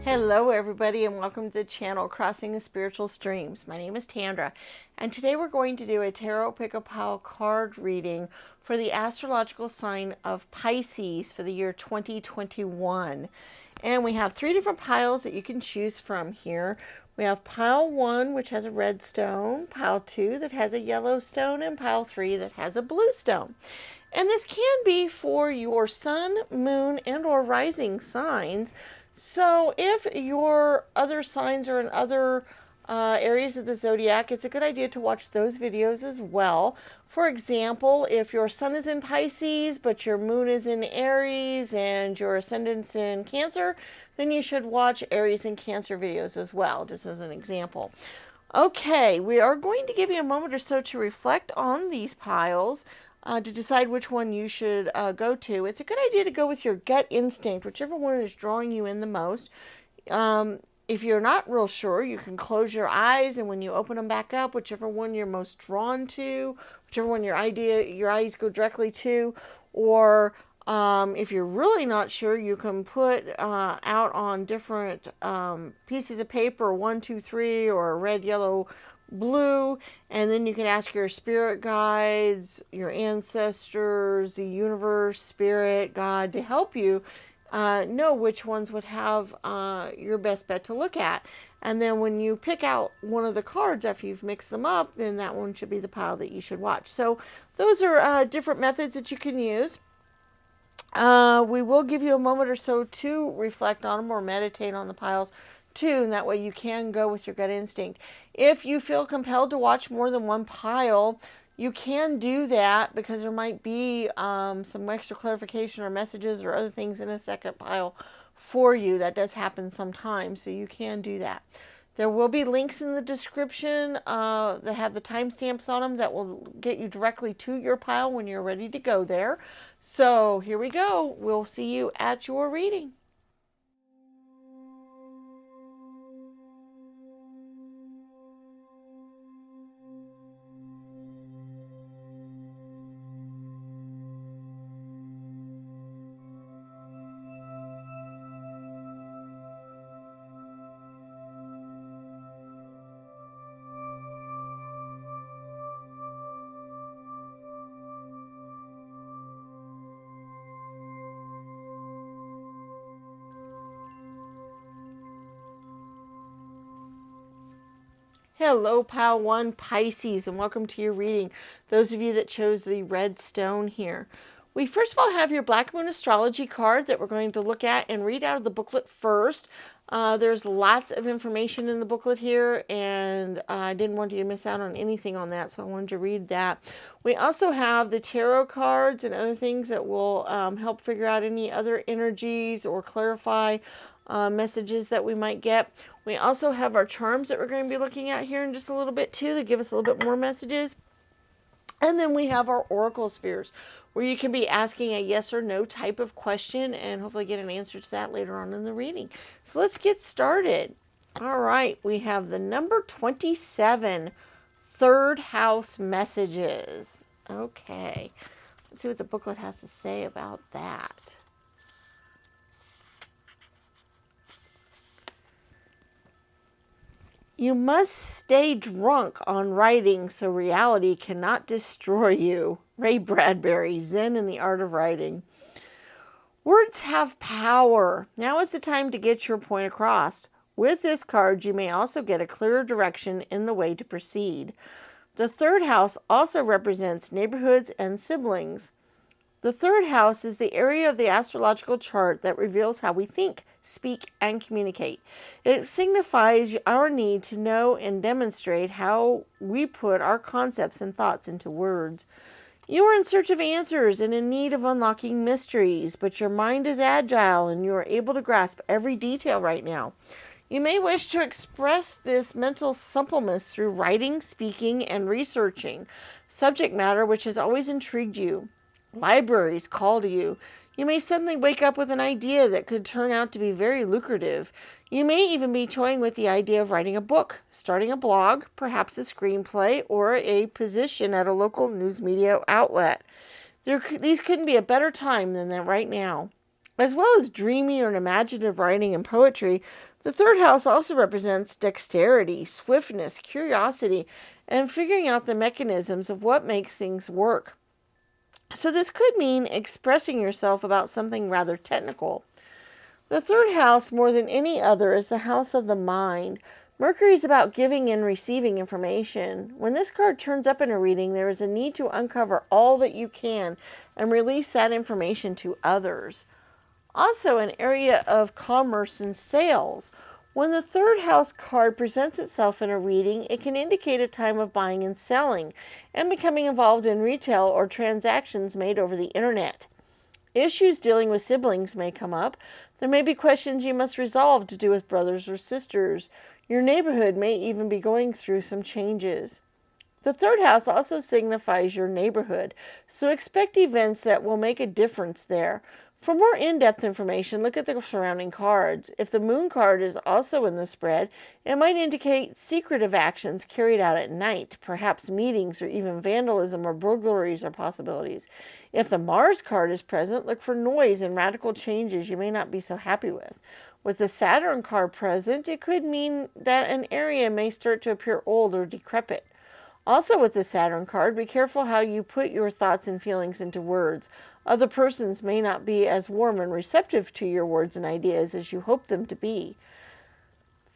Hello everybody and welcome to the channel Crossing the Spiritual Streams. My name is Sandra and today we're going to do a Tarot Pick-a-Pile card reading for the astrological sign of Pisces for the year 2021. And we have three different piles that you can choose from here. We have pile 1, which has a red stone, pile 2 that has a yellow stone, and pile 3 that has a blue stone. And this can be for your sun, moon, and or rising signs. So if your other signs are in other areas of the zodiac, it's a good idea to watch those videos as well. For example, if your sun is in Pisces, but your moon is in Aries and your ascendant's in Cancer, then you should watch Aries and Cancer videos as well, just as an example. Okay, we are going to give you a moment or so to reflect on these piles. To decide which one you should go to. It's a good idea to go with your gut instinct, whichever one is drawing you in the most. If you're not real sure, you can close your eyes, and when you open them back up, whichever one you're most drawn to, whichever one your eyes go directly to, or if you're really not sure, you can put out on different pieces of paper, 1, 2, 3, or red, yellow, blue, and then you can ask your spirit guides, your ancestors, the universe, spirit, God, to help you know which ones would have your best bet to look at. And then when you pick out one of the cards after you've mixed them up, then that one should be the pile that you should watch. So those are different methods that you can use. We will give you a moment or so to reflect on them or meditate on the piles too, and that way you can go with your gut instinct. If you feel compelled to watch more than one pile, you can do that because there might be some extra clarification or messages or other things in a second pile for you. That does happen sometimes, so you can do that. There will be links in the description that have the timestamps on them that will get you directly to your pile when you're ready to go there. So here we go. We'll see you at your reading. Hello, Pile 1 Pisces, and welcome to your reading. Those of you that chose the red stone here. We first of all have your Black Moon Astrology card that we're going to look at and read out of the booklet first. There's lots of information in the booklet here, and I didn't want you to miss out on anything on that, so I wanted to read that. We also have the tarot cards and other things that will help figure out any other energies or clarify messages that we might get. We also have our charms that we're going to be looking at here in just a little bit too, that give us a little bit more messages. And then we have our oracle spheres, where you can be asking a yes or no type of question and hopefully get an answer to that later on in the reading. So let's get started. All right, we have the number 27, third house messages. Okay, let's see what the booklet has to say about that. You must stay drunk on writing so reality cannot destroy you. Ray Bradbury, Zen and the Art of Writing. Words have power. Now is the time to get your point across. With this card, you may also get a clearer direction in the way to proceed. The third house also represents neighborhoods and siblings. The third house is the area of the astrological chart that reveals how we think, speak, and communicate. It signifies our need to know and demonstrate how we put our concepts and thoughts into words. You are in search of answers and in need of unlocking mysteries, but your mind is agile and you are able to grasp every detail right now. You may wish to express this mental suppleness through writing, speaking, and researching subject matter which has always intrigued you. Libraries call to you. You may suddenly wake up with an idea that could turn out to be very lucrative. You may even be toying with the idea of writing a book, starting a blog, perhaps a screenplay, or a position at a local news media outlet. These couldn't be a better time than that right now. As well as dreamy or imaginative writing and poetry, The third house also represents dexterity, swiftness, curiosity, and figuring out the mechanisms of what makes things work. So this could mean expressing yourself about something rather technical. The third house, more than any other, is the house of the mind. Mercury is about giving and receiving information. When this card turns up in a reading, there is a need to uncover all that you can and release that information to others. Also, an area of commerce and sales. When the third house card presents itself in a reading, it can indicate a time of buying and selling and becoming involved in retail or transactions made over the internet. Issues dealing with siblings may come up. There may be questions you must resolve to do with brothers or sisters. Your neighborhood may even be going through some changes. The third house also signifies your neighborhood, so expect events that will make a difference there. For more in-depth information, look at the surrounding cards. If the moon card is also in the spread, it might indicate secretive actions carried out at night, perhaps meetings or even vandalism or burglaries are possibilities. If the Mars card is present, look for noise and radical changes you may not be so happy with. With the Saturn card present, it could mean that an area may start to appear old or decrepit. Also with the Saturn card, be careful how you put your thoughts and feelings into words. Other persons may not be as warm and receptive to your words and ideas as you hope them to be.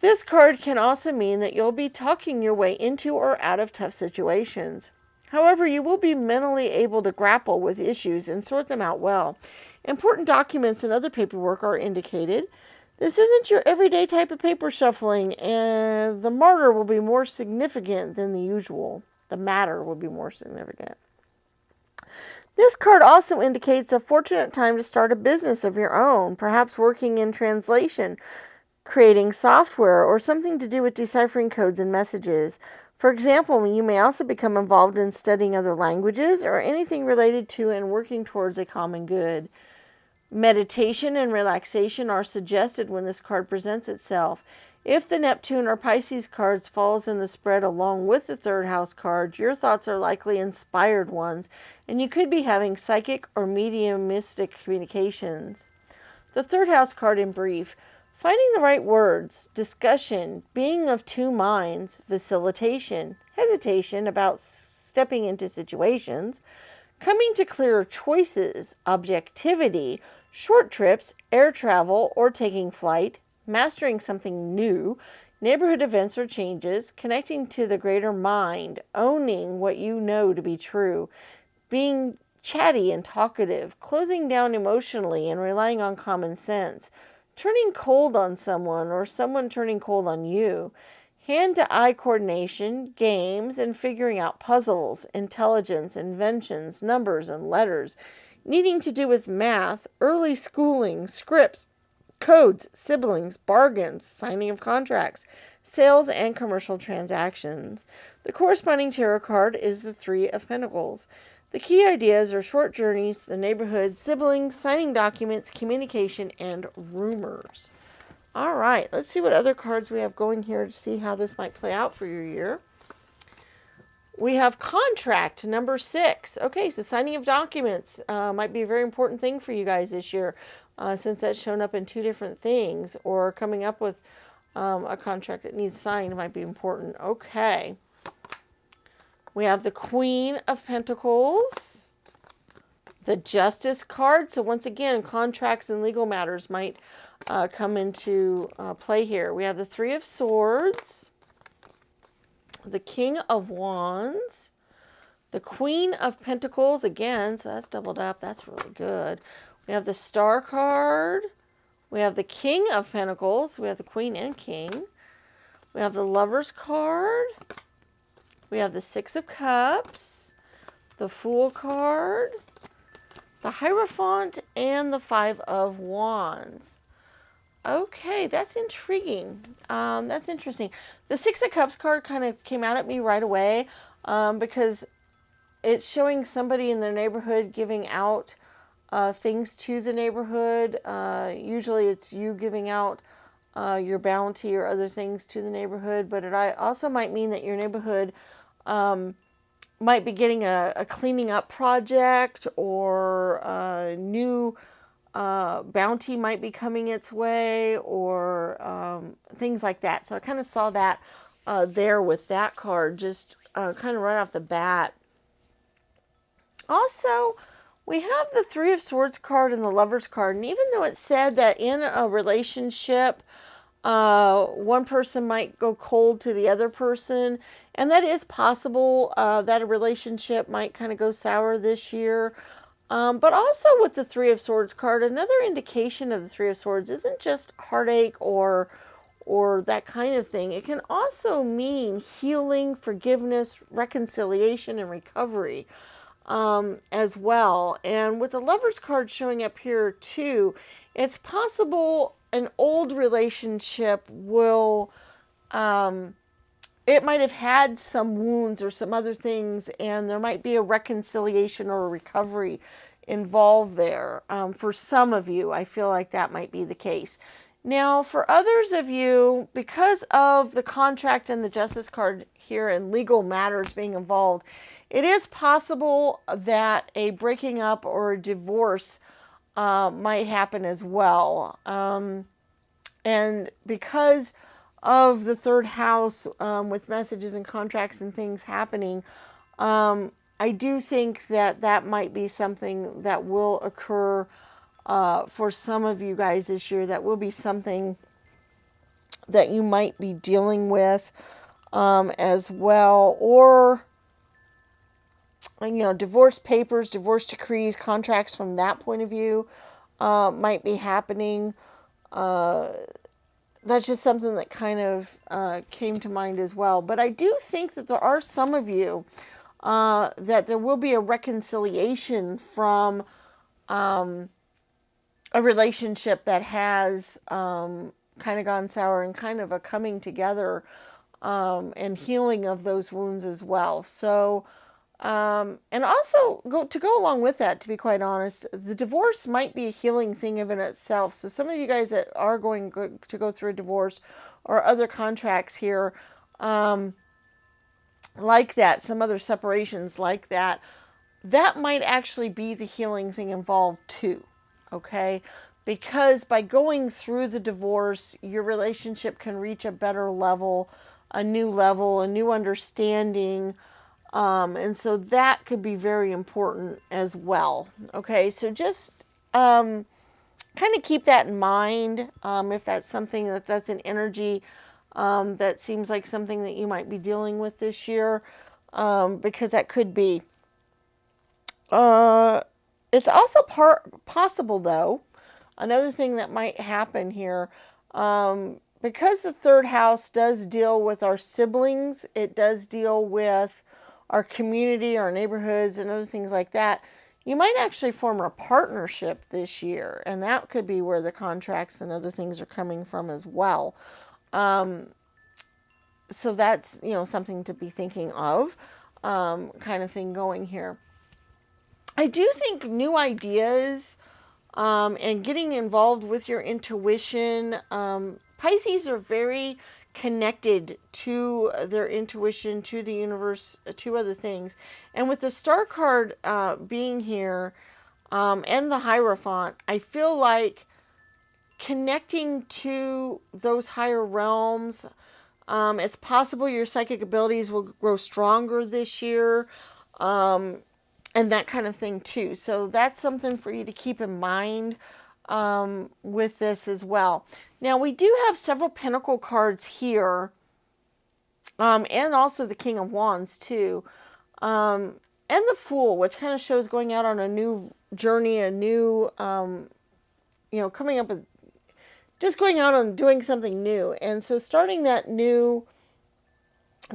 This card can also mean that you'll be talking your way into or out of tough situations. However, you will be mentally able to grapple with issues and sort them out well. Important documents and other paperwork are indicated. This isn't your everyday type of paper shuffling, and the matter will be more significant than the usual. The matter will be more significant. This card also indicates a fortunate time to start a business of your own, perhaps working in translation, creating software, or something to do with deciphering codes and messages. For example, you may also become involved in studying other languages or anything related to and working towards a common good. Meditation and relaxation are suggested when this card presents itself. If the Neptune or Pisces cards falls in the spread along with the third house card, your thoughts are likely inspired ones, and you could be having psychic or mediumistic communications. The third house card in brief: finding the right words, discussion, being of two minds, facilitation, hesitation about stepping into situations, coming to clearer choices, objectivity, short trips, air travel or taking flight, mastering something new, neighborhood events or changes, connecting to the greater mind, owning what you know to be true, being chatty and talkative, closing down emotionally and relying on common sense, turning cold on someone or someone turning cold on you, hand-to-eye coordination, games, and figuring out puzzles, intelligence, inventions, numbers, and letters, needing to do with math, early schooling, scripts, codes, siblings, bargains, signing of contracts, sales, and commercial transactions. The corresponding tarot card is the Three of Pentacles. The key ideas are short journeys, the neighborhood, siblings, signing documents, communication, and rumors. All right, let's see what other cards we have going here to see how this might play out for your year. We have contract number 6. Okay, so signing of documents might be a very important thing for you guys this year, since that's shown up in 2 different things, or coming up with a contract that needs signed might be important. Okay. We have the Queen of Pentacles, the Justice card. So once again, contracts and legal matters might come into play here. We have the Three of Swords, the King of Wands, the Queen of Pentacles again, so that's doubled up. That's really good. We have the Star card. We have the King of Pentacles. We have the Queen and King. We have the Lovers card. We have the Six of Cups, the Fool card, the Hierophant, and the Five of Wands. Okay, that's intriguing. That's interesting. The Six of Cups card kind of came out at me right away because it's showing somebody in their neighborhood giving out things to the neighborhood. Usually it's you giving out your bounty or other things to the neighborhood, but it also might mean that your neighborhood might be getting a cleaning up project or new bounty might be coming its way, or things like that. So I kind of saw that there with that card, just kind of right off the bat. Also, we have the Three of Swords card and the Lovers card, and even though it said that in a relationship, one person might go cold to the other person, and that is possible, that a relationship might kind of go sour this year. But also with the Three of Swords card, another indication of the Three of Swords isn't just heartache or that kind of thing. It can also mean healing, forgiveness, reconciliation, and recovery as well. And with the Lovers card showing up here too, it's possible an old relationship will, it might have had some wounds or some other things, and there might be a reconciliation or a recovery involved there. For some of you, I feel like that might be the case. Now, for others of you, because of the contract and the Justice card here and legal matters being involved, it is possible that a breaking up or a divorce might happen as well. And because of the third house, with messages and contracts and things happening, I do think that that might be something that will occur for some of you guys this year. That will be something that you might be dealing with as well. Or, divorce papers, divorce decrees, contracts from that point of view might be happening. That's just something that kind of came to mind as well. But I do think that there are some of you that there will be a reconciliation from a relationship that has kind of gone sour, and kind of a coming together and healing of those wounds as well. So, and also to go along with that, to be quite honest, the divorce might be a healing thing of in itself. So some of you guys that are going to go through a divorce or other contracts here, like that, some other separations like that, that might actually be the healing thing involved too. Okay? Because by going through the divorce, your relationship can reach a better level, a new understanding. And so that could be very important as well. Okay, so just kind of keep that in mind if that's something that's an energy that seems like something that you might be dealing with this year, because that could be. It's also possible, though, another thing that might happen here, because the third house does deal with our siblings, it does deal with our community, our neighborhoods, and other things like that. You might actually form a partnership this year, and that could be where the contracts and other things are coming from as well. So that's, something to be thinking of, kind of thing going here. I do think new ideas and getting involved with your intuition. Pisces are very connected to their intuition, to the universe, to other things. And with the Star card being here and the Hierophant, I feel like connecting to those higher realms. It's possible your psychic abilities will grow stronger this year. And that kind of thing too. So that's something for you to keep in mind with this as well. Now we do have several Pentacle cards here, and also the King of Wands too, and the Fool, which kind of shows going out on a new journey, a new, coming up with, just going out and doing something new. And so starting that new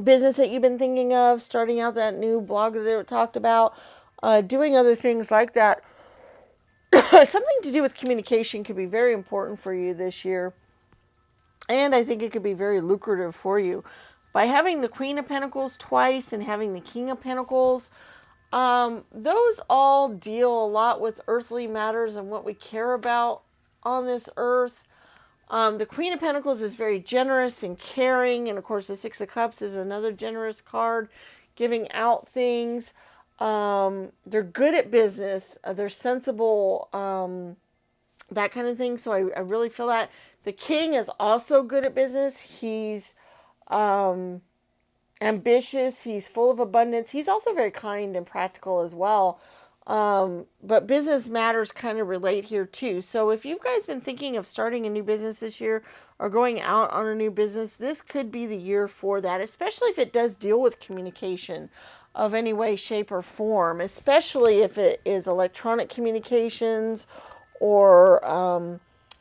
business that you've been thinking of, starting out that new blog that we talked about, doing other things like that. Something to do with communication could be very important for you this year. And I think it could be very lucrative for you. By having the Queen of Pentacles twice and having the King of Pentacles, those all deal a lot with earthly matters and what we care about on this earth. The Queen of Pentacles is very generous and caring. And of course, the Six of Cups is another generous card, giving out things. They're good at business. They're sensible that kind of thing. So I really feel that. The king is also good at business. He's ambitious. He's full of abundance. He's also very kind and practical as well. But business matters kind of relate here too. So if you guys been thinking of starting a new business this year or going out on a new business, this could be the year for that, especially if it does deal with communication of any way, shape, or form, especially if it is electronic communications or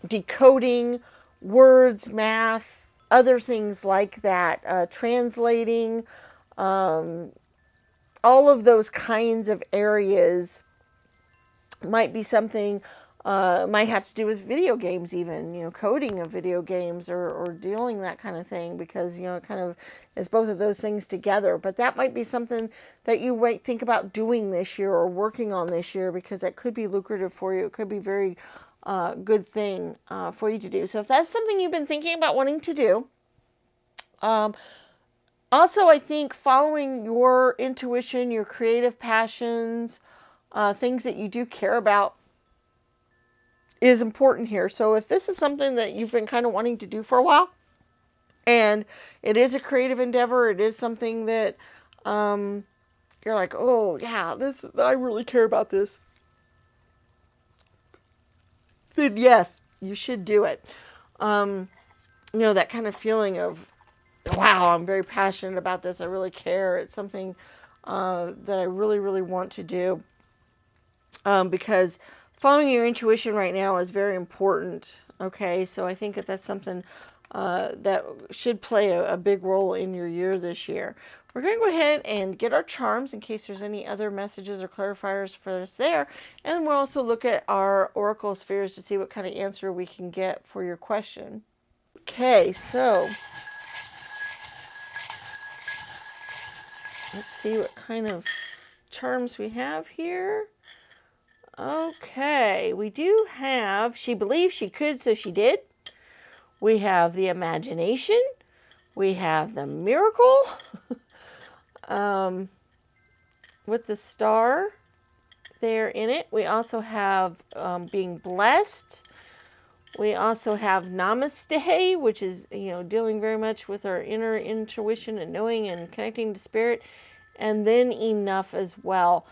decoding words, math, other things like that, translating, all of those kinds of areas might be something, might have to do with video games even, coding of video games or dealing that kind of thing, because, it kind of is both of those things together. But that might be something that you might think about doing this year or working on this year, because that could be lucrative for you. It could be very good thing for you to do. So if that's something you've been thinking about wanting to do, also, I think following your intuition, your creative passions, things that you do care about is important here. So if this is something that you've been kind of wanting to do for a while, and it is a creative endeavor, it is something that you're like, oh yeah, I really care about this, then yes, you should do it. That kind of feeling of, wow, I'm very passionate about this. I really care. It's something that I really, really want to do. Because following your intuition right now is very important. Okay, so I think that's something that should play a big role in your year this year. We're going to go ahead and get our charms in case there's any other messages or clarifiers for us there. And we'll also look at our oracle spheres to see what kind of answer we can get for your question. Okay, so let's see what kind of charms we have here. Okay, we do have, she believed she could, so she did. We have the imagination. We have the miracle with the star there in it. We also have being blessed. We also have namaste, which is, dealing very much with our inner intuition and knowing and connecting to spirit. And then enough as well,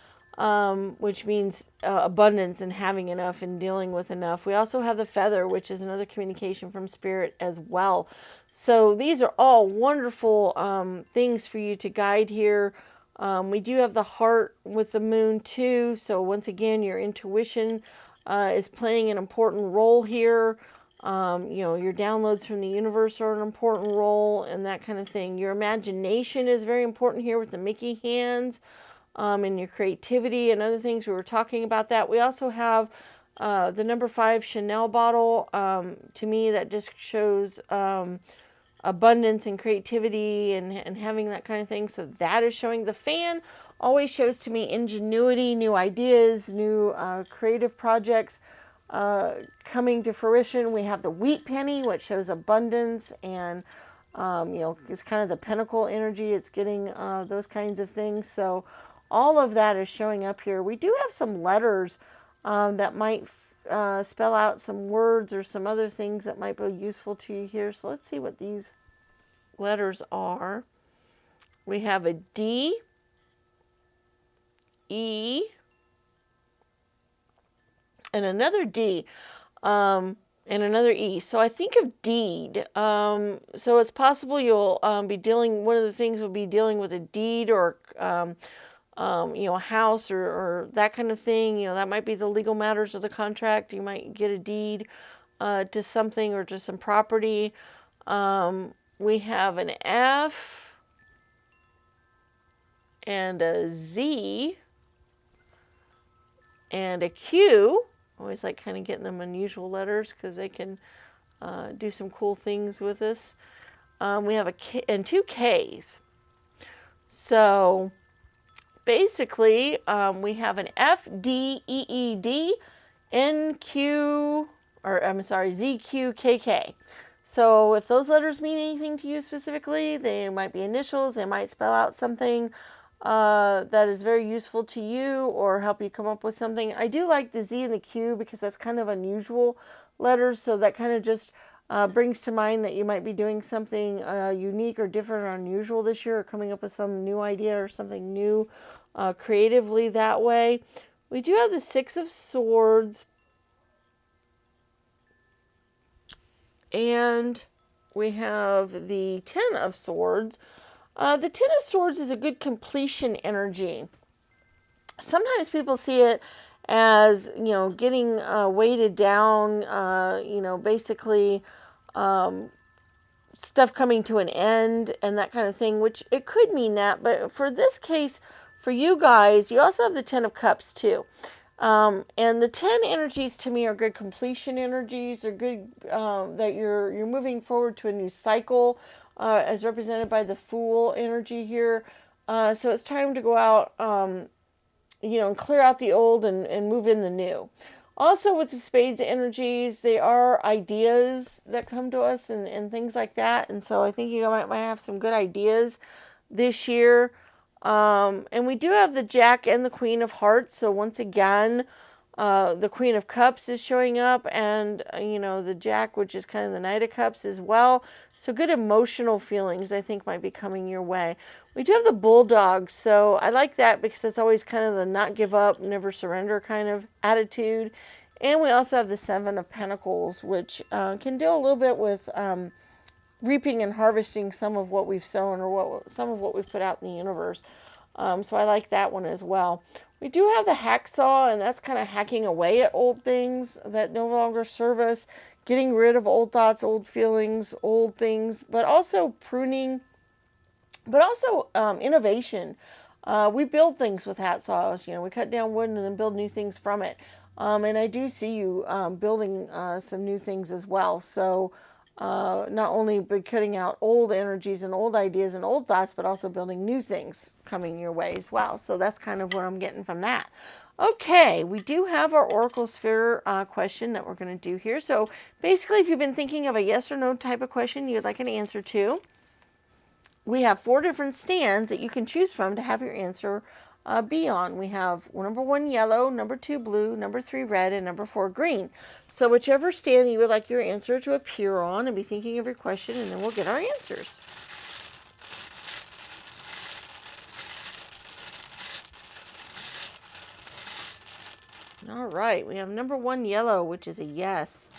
which means abundance and having enough and dealing with enough. We also have the feather, which is another communication from spirit as well. So these are all wonderful things for you to guide here. We do have the heart with the moon too. So once again, your intuition is playing an important role here. Your downloads from the universe are an important role and that kind of thing. Your imagination is very important here with the Mickey hands, and your creativity and other things. We were talking about that. We also have the number 5 Chanel bottle. To me, that just shows abundance and creativity and having that kind of thing. So that is showing. The fan always shows to me ingenuity, new ideas, new creative projects coming to fruition. We have the wheat penny, which shows abundance and, it's kind of the pinnacle energy. It's getting those kinds of things. So all of that is showing up here. We do have some letters that might spell out some words or some other things that might be useful to you here. So let's see what these letters are. We have a D, E, and another D, and another E. So I think of deed. So it's possible you'll be dealing, one of the things will be dealing with a deed or, a house or that kind of thing. That might be the legal matters of the contract. You might get a deed to something or to some property. We have an F and a Z and a Q. I always like kind of getting them unusual letters because they can do some cool things with us. We have a K and 2 Ks. So basically, we have an F, D, E, E, D, N, Q, or I'm sorry, Z, Q, K, K. So if those letters mean anything to you specifically, they might be initials. They might spell out something. that is very useful to you or help you come up with something. I do like the Z and the Q because that's kind of unusual letters, so that kind of just brings to mind that you might be doing something unique or different or unusual this year, or coming up with some new idea or something new creatively that way. We do have the Six of Swords, and we have the Ten of Swords. The Ten of Swords is a good completion energy. Sometimes people see it as, getting weighted down, basically stuff coming to an end and that kind of thing, which it could mean that. But for this case, for you guys, you also have the Ten of Cups too. And the 10 energies to me are good completion energies. They're good that you're moving forward to a new cycle, as represented by the Fool energy here. So it's time to go out, and clear out the old and move in the new. Also with the Spades energies, they are ideas that come to us and things like that. And so I think you might have some good ideas this year. And we do have the Jack and the Queen of Hearts. So once again, the Queen of Cups is showing up, and the Jack, which is kind of the Knight of Cups as well. So good emotional feelings, I think, might be coming your way. We do have the Bulldog, so I like that because it's always kind of the not give up, never surrender kind of attitude. And we also have the Seven of Pentacles, which can deal a little bit with reaping and harvesting some of what we've sown, or some of what we've put out in the universe. So I like that one as well. We do have the Hacksaw, and that's kind of hacking away at old things that no longer serve us, getting rid of old thoughts, old feelings, old things, but also pruning, but also innovation. We build things with hacksaws. We cut down wood and then build new things from it. And I do see you building some new things as well. So not only by cutting out old energies and old ideas and old thoughts, but also building new things coming your way as well. So that's kind of what I'm getting from that. Okay, we do have our Oracle Sphere question that we're going to do here. So basically, if you've been thinking of a yes or no type of question you'd like an answer to, we have 4 different stands that you can choose from to have your answer be on. We have number 1 yellow, number 2 blue, number 3 red, and number 4 green. So whichever stand you would like your answer to appear on, and be thinking of your question, and then we'll get our answers. All right, we have number 1 yellow, which is a yes.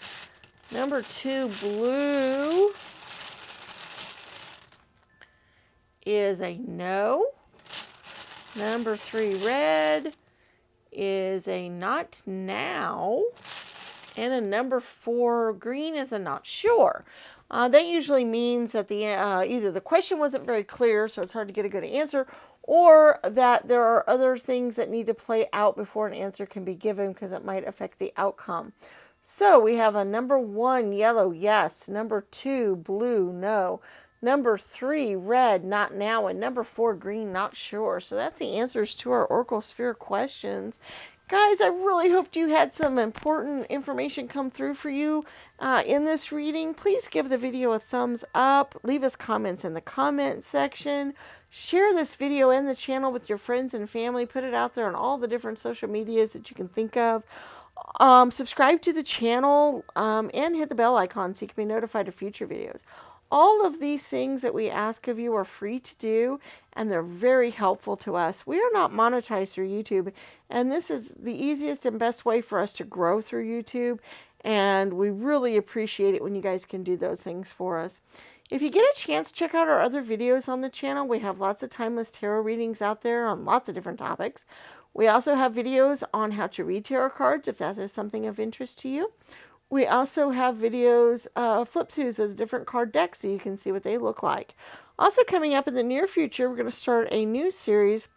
Number 2 blue is a no. Number 3 red is a not now. And a number 4 green is a not sure. That usually means that the either the question wasn't very clear, so it's hard to get a good answer, or that there are other things that need to play out before an answer can be given, because it might affect the outcome. So we have a number 1 yellow, yes. Number 2 blue, no. Number 3 red, not now. And number 4 green, not sure. So that's the answers to our Oracle Sphere questions. Guys, I really hoped you had some important information come through for you in this reading. Please give the video a thumbs up. Leave us comments in the comment section. Share this video and the channel with your friends and family. Put it out there on all the different social medias that you can think of. Subscribe to the channel and hit the bell icon so you can be notified of future videos. All of these things that we ask of you are free to do, and they're very helpful to us. We are not monetized through YouTube, and this is the easiest and best way for us to grow through YouTube, and we really appreciate it when you guys can do those things for us. If you get a chance, check out our other videos on the channel. We have lots of timeless tarot readings out there on lots of different topics. We also have videos on how to read tarot cards, if that is something of interest to you. We also have videos, flip-throughs of the different card decks so you can see what they look like. Also coming up in the near future, we're going to start a new series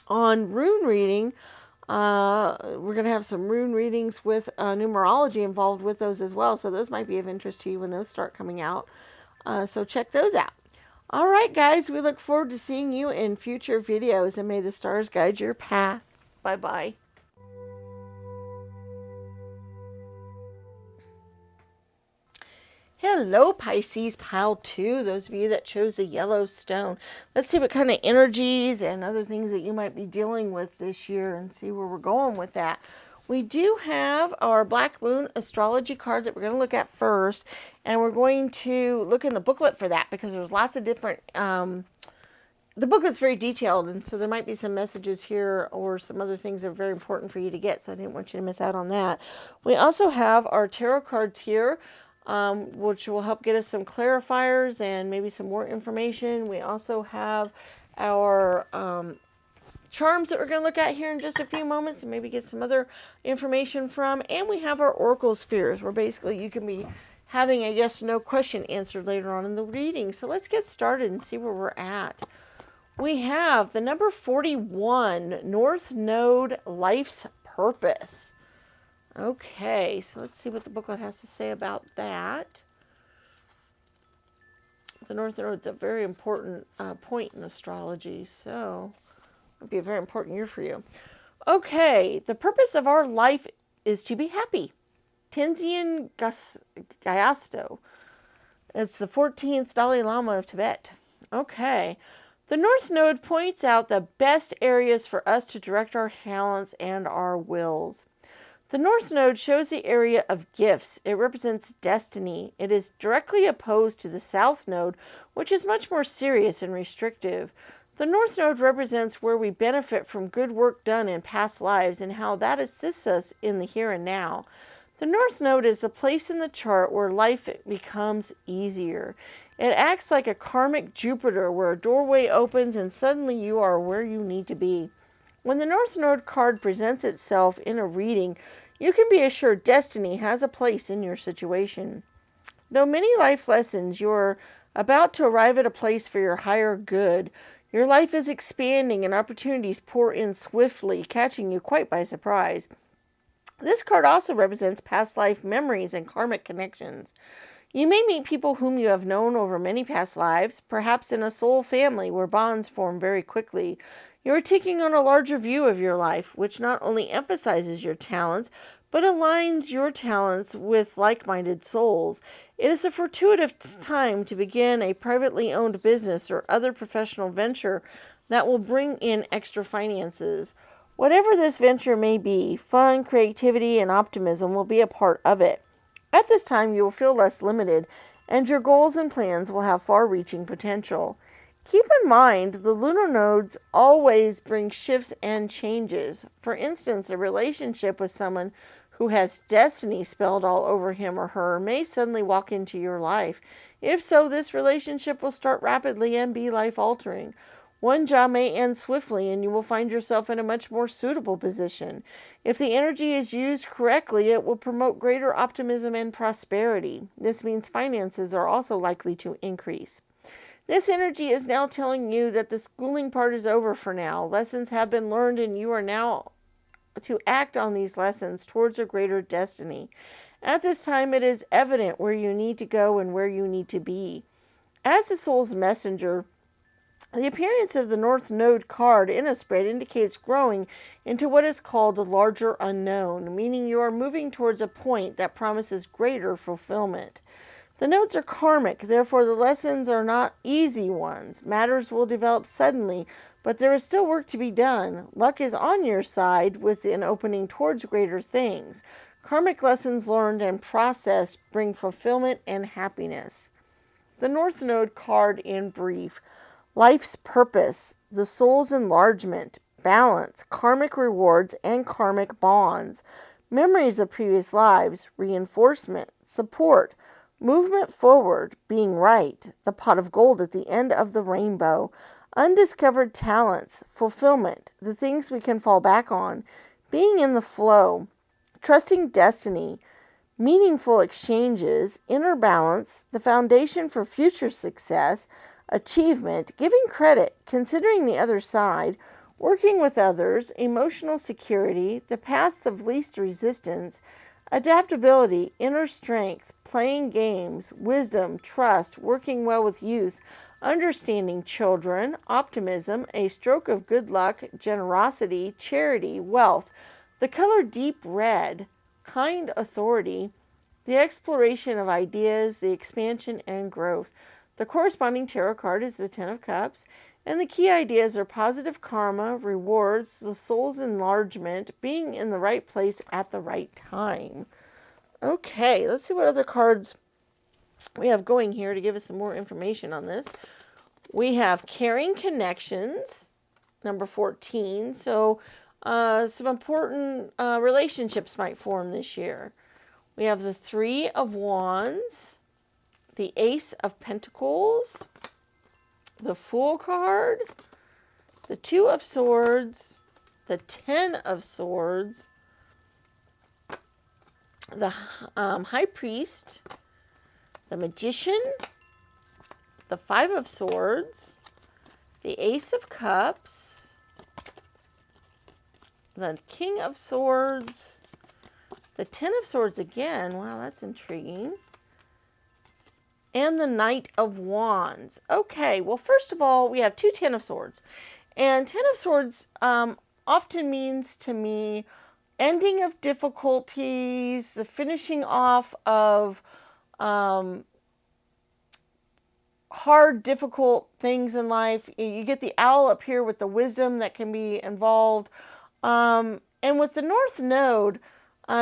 on rune reading. We're going to have some rune readings with numerology involved with those as well. So those might be of interest to you when those start coming out. So check those out. All right, guys, we look forward to seeing you in future videos, and may the stars guide your path. Bye-bye. Hello, Pisces, pile 2, those of you that chose the yellow stone. Let's see what kind of energies and other things that you might be dealing with this year and see where we're going with that. We do have our Black Moon astrology card that we're going to look at first, and we're going to look in the booklet for that because there's lots of different the booklet's very detailed, and so there might be some messages here or some other things that are very important for you to get, so I didn't want you to miss out on that. We also have our tarot cards here, which will help get us some clarifiers and maybe some more information. We also have our charms that we're going to look at here in just a few moments and maybe get some other information from. And we have our oracle spheres, where basically you can be having a yes or no question answered later on in the reading. So let's get started and see where we're at. We have the number 41, North Node, Life's Purpose. Okay, so let's see what the booklet has to say about that. The North Node is a very important point in astrology, so it'll be a very important year for you. Okay, the purpose of our life is to be happy. Tenzin Gyatso. It's the 14th Dalai Lama of Tibet. Okay. The North Node points out the best areas for us to direct our talents and our wills. The North Node shows the area of gifts. It represents destiny. It is directly opposed to the South Node, which is much more serious and restrictive. The North Node represents where we benefit from good work done in past lives and how that assists us in the here and now. The North Node is the place in the chart where life becomes easier. It acts like a karmic Jupiter where a doorway opens and suddenly you are where you need to be. When the North Node card presents itself in a reading, you can be assured destiny has a place in your situation. Though many life lessons, you are about to arrive at a place for your higher good. Your life is expanding and opportunities pour in swiftly, catching you quite by surprise. This card also represents past life memories and karmic connections. You may meet people whom you have known over many past lives, perhaps in a soul family where bonds form very quickly. You are taking on a larger view of your life, which not only emphasizes your talents, but aligns your talents with like-minded souls. It is a fortuitous time to begin a privately owned business or other professional venture that will bring in extra finances. Whatever this venture may be, fun, creativity, and optimism will be a part of it. At this time, you will feel less limited, and your goals and plans will have far-reaching potential. Keep in mind, the lunar nodes always bring shifts and changes. For instance, a relationship with someone who has destiny spelled all over him or her may suddenly walk into your life. If so, this relationship will start rapidly and be life-altering. One job may end swiftly, and you will find yourself in a much more suitable position. If the energy is used correctly, it will promote greater optimism and prosperity. This means finances are also likely to increase. This energy is now telling you that the schooling part is over for now. Lessons have been learned, and you are now to act on these lessons towards a greater destiny. At this time, it is evident where you need to go and where you need to be. As the soul's messenger, the appearance of the North Node card in a spread indicates growing into what is called the larger unknown, meaning you are moving towards a point that promises greater fulfillment. The nodes are karmic, therefore the lessons are not easy ones. Matters will develop suddenly, but there is still work to be done. Luck is on your side with an opening towards greater things. Karmic lessons learned and processed bring fulfillment and happiness. The North Node card in brief. Life's purpose, the soul's enlargement, balance, karmic rewards, and karmic bonds, memories of previous lives, reinforcement, support, movement forward, being right, the pot of gold at the end of the rainbow, undiscovered talents, fulfillment, the things we can fall back on, being in the flow, trusting destiny, meaningful exchanges, inner balance, the foundation for future success, achievement, giving credit, considering the other side, working with others, emotional security, the path of least resistance, adaptability, inner strength, playing games, wisdom, trust, working well with youth, understanding children, optimism, a stroke of good luck, generosity, charity, wealth, the color deep red, kind authority, the exploration of ideas, the expansion and growth. The corresponding tarot card is the Ten of Cups, and the key ideas are positive karma, rewards, the soul's enlargement, being in the right place at the right time. Okay, let's see what other cards we have going here to give us some more information on this. We have caring connections, number 14. So some important relationships might form this year. We have the Three of Wands, the Ace of Pentacles, the Fool card, the Two of Swords, the Ten of Swords, the High Priest, the Magician, the Five of Swords, the Ace of Cups, the King of Swords, the Ten of Swords again. Wow, that's intriguing. And the Knight of Wands. Okay, well, first of all, we have two Ten of Swords. And Ten of Swords often means to me ending of difficulties, the finishing off of hard, difficult things in life. You get the owl up here with the wisdom that can be involved. And with the North Node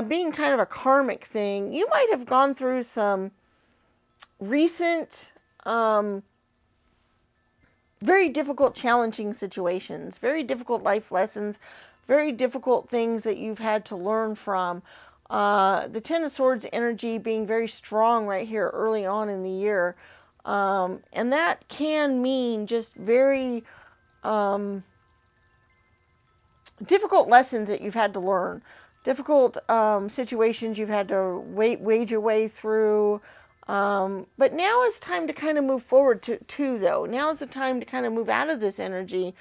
being kind of a karmic thing, you might have gone through some recent, very difficult, challenging situations, very difficult life lessons, very difficult things that you've had to learn from. The Ten of Swords energy being very strong right here early on in the year. And that can mean just very difficult lessons that you've had to learn, difficult situations you've had to wage your way through. But now is time to kind of move forward too, though. Now is the time to kind of move out of this energy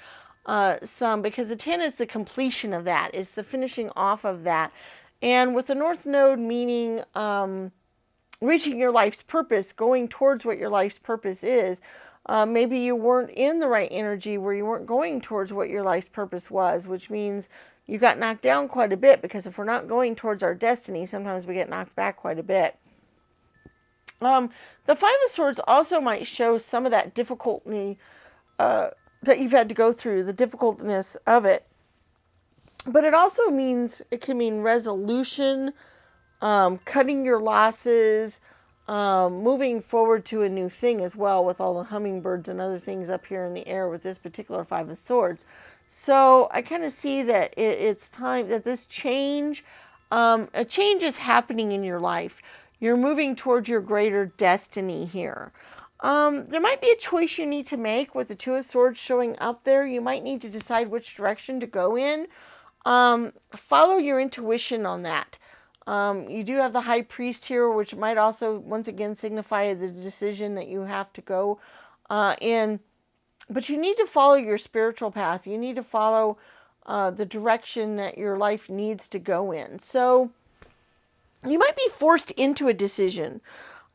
some, because the 10 is the completion of that. It's the finishing off of that. And with the North Node meaning reaching your life's purpose, going towards what your life's purpose is. Maybe you weren't in the right energy where you weren't going towards what your life's purpose was, which means you got knocked down quite a bit, because if we're not going towards our destiny, sometimes we get knocked back quite a bit. The Five of Swords also might show some of that difficulty that you've had to go through, the difficultness of it. But it also means, it can mean resolution, cutting your losses, moving forward to a new thing as well, with all the hummingbirds and other things up here in the air with this particular Five of Swords. So I kind of see that it's time that this change, a change is happening in your life. You're moving towards your greater destiny here. There might be a choice you need to make with the Two of Swords showing up there. You might need to decide which direction to go in. Follow your intuition on that. You do have the High Priest here, which might also, once again, signify the decision that you have to go in. But you need to follow your spiritual path. You need to follow the direction that your life needs to go in. So you might be forced into a decision.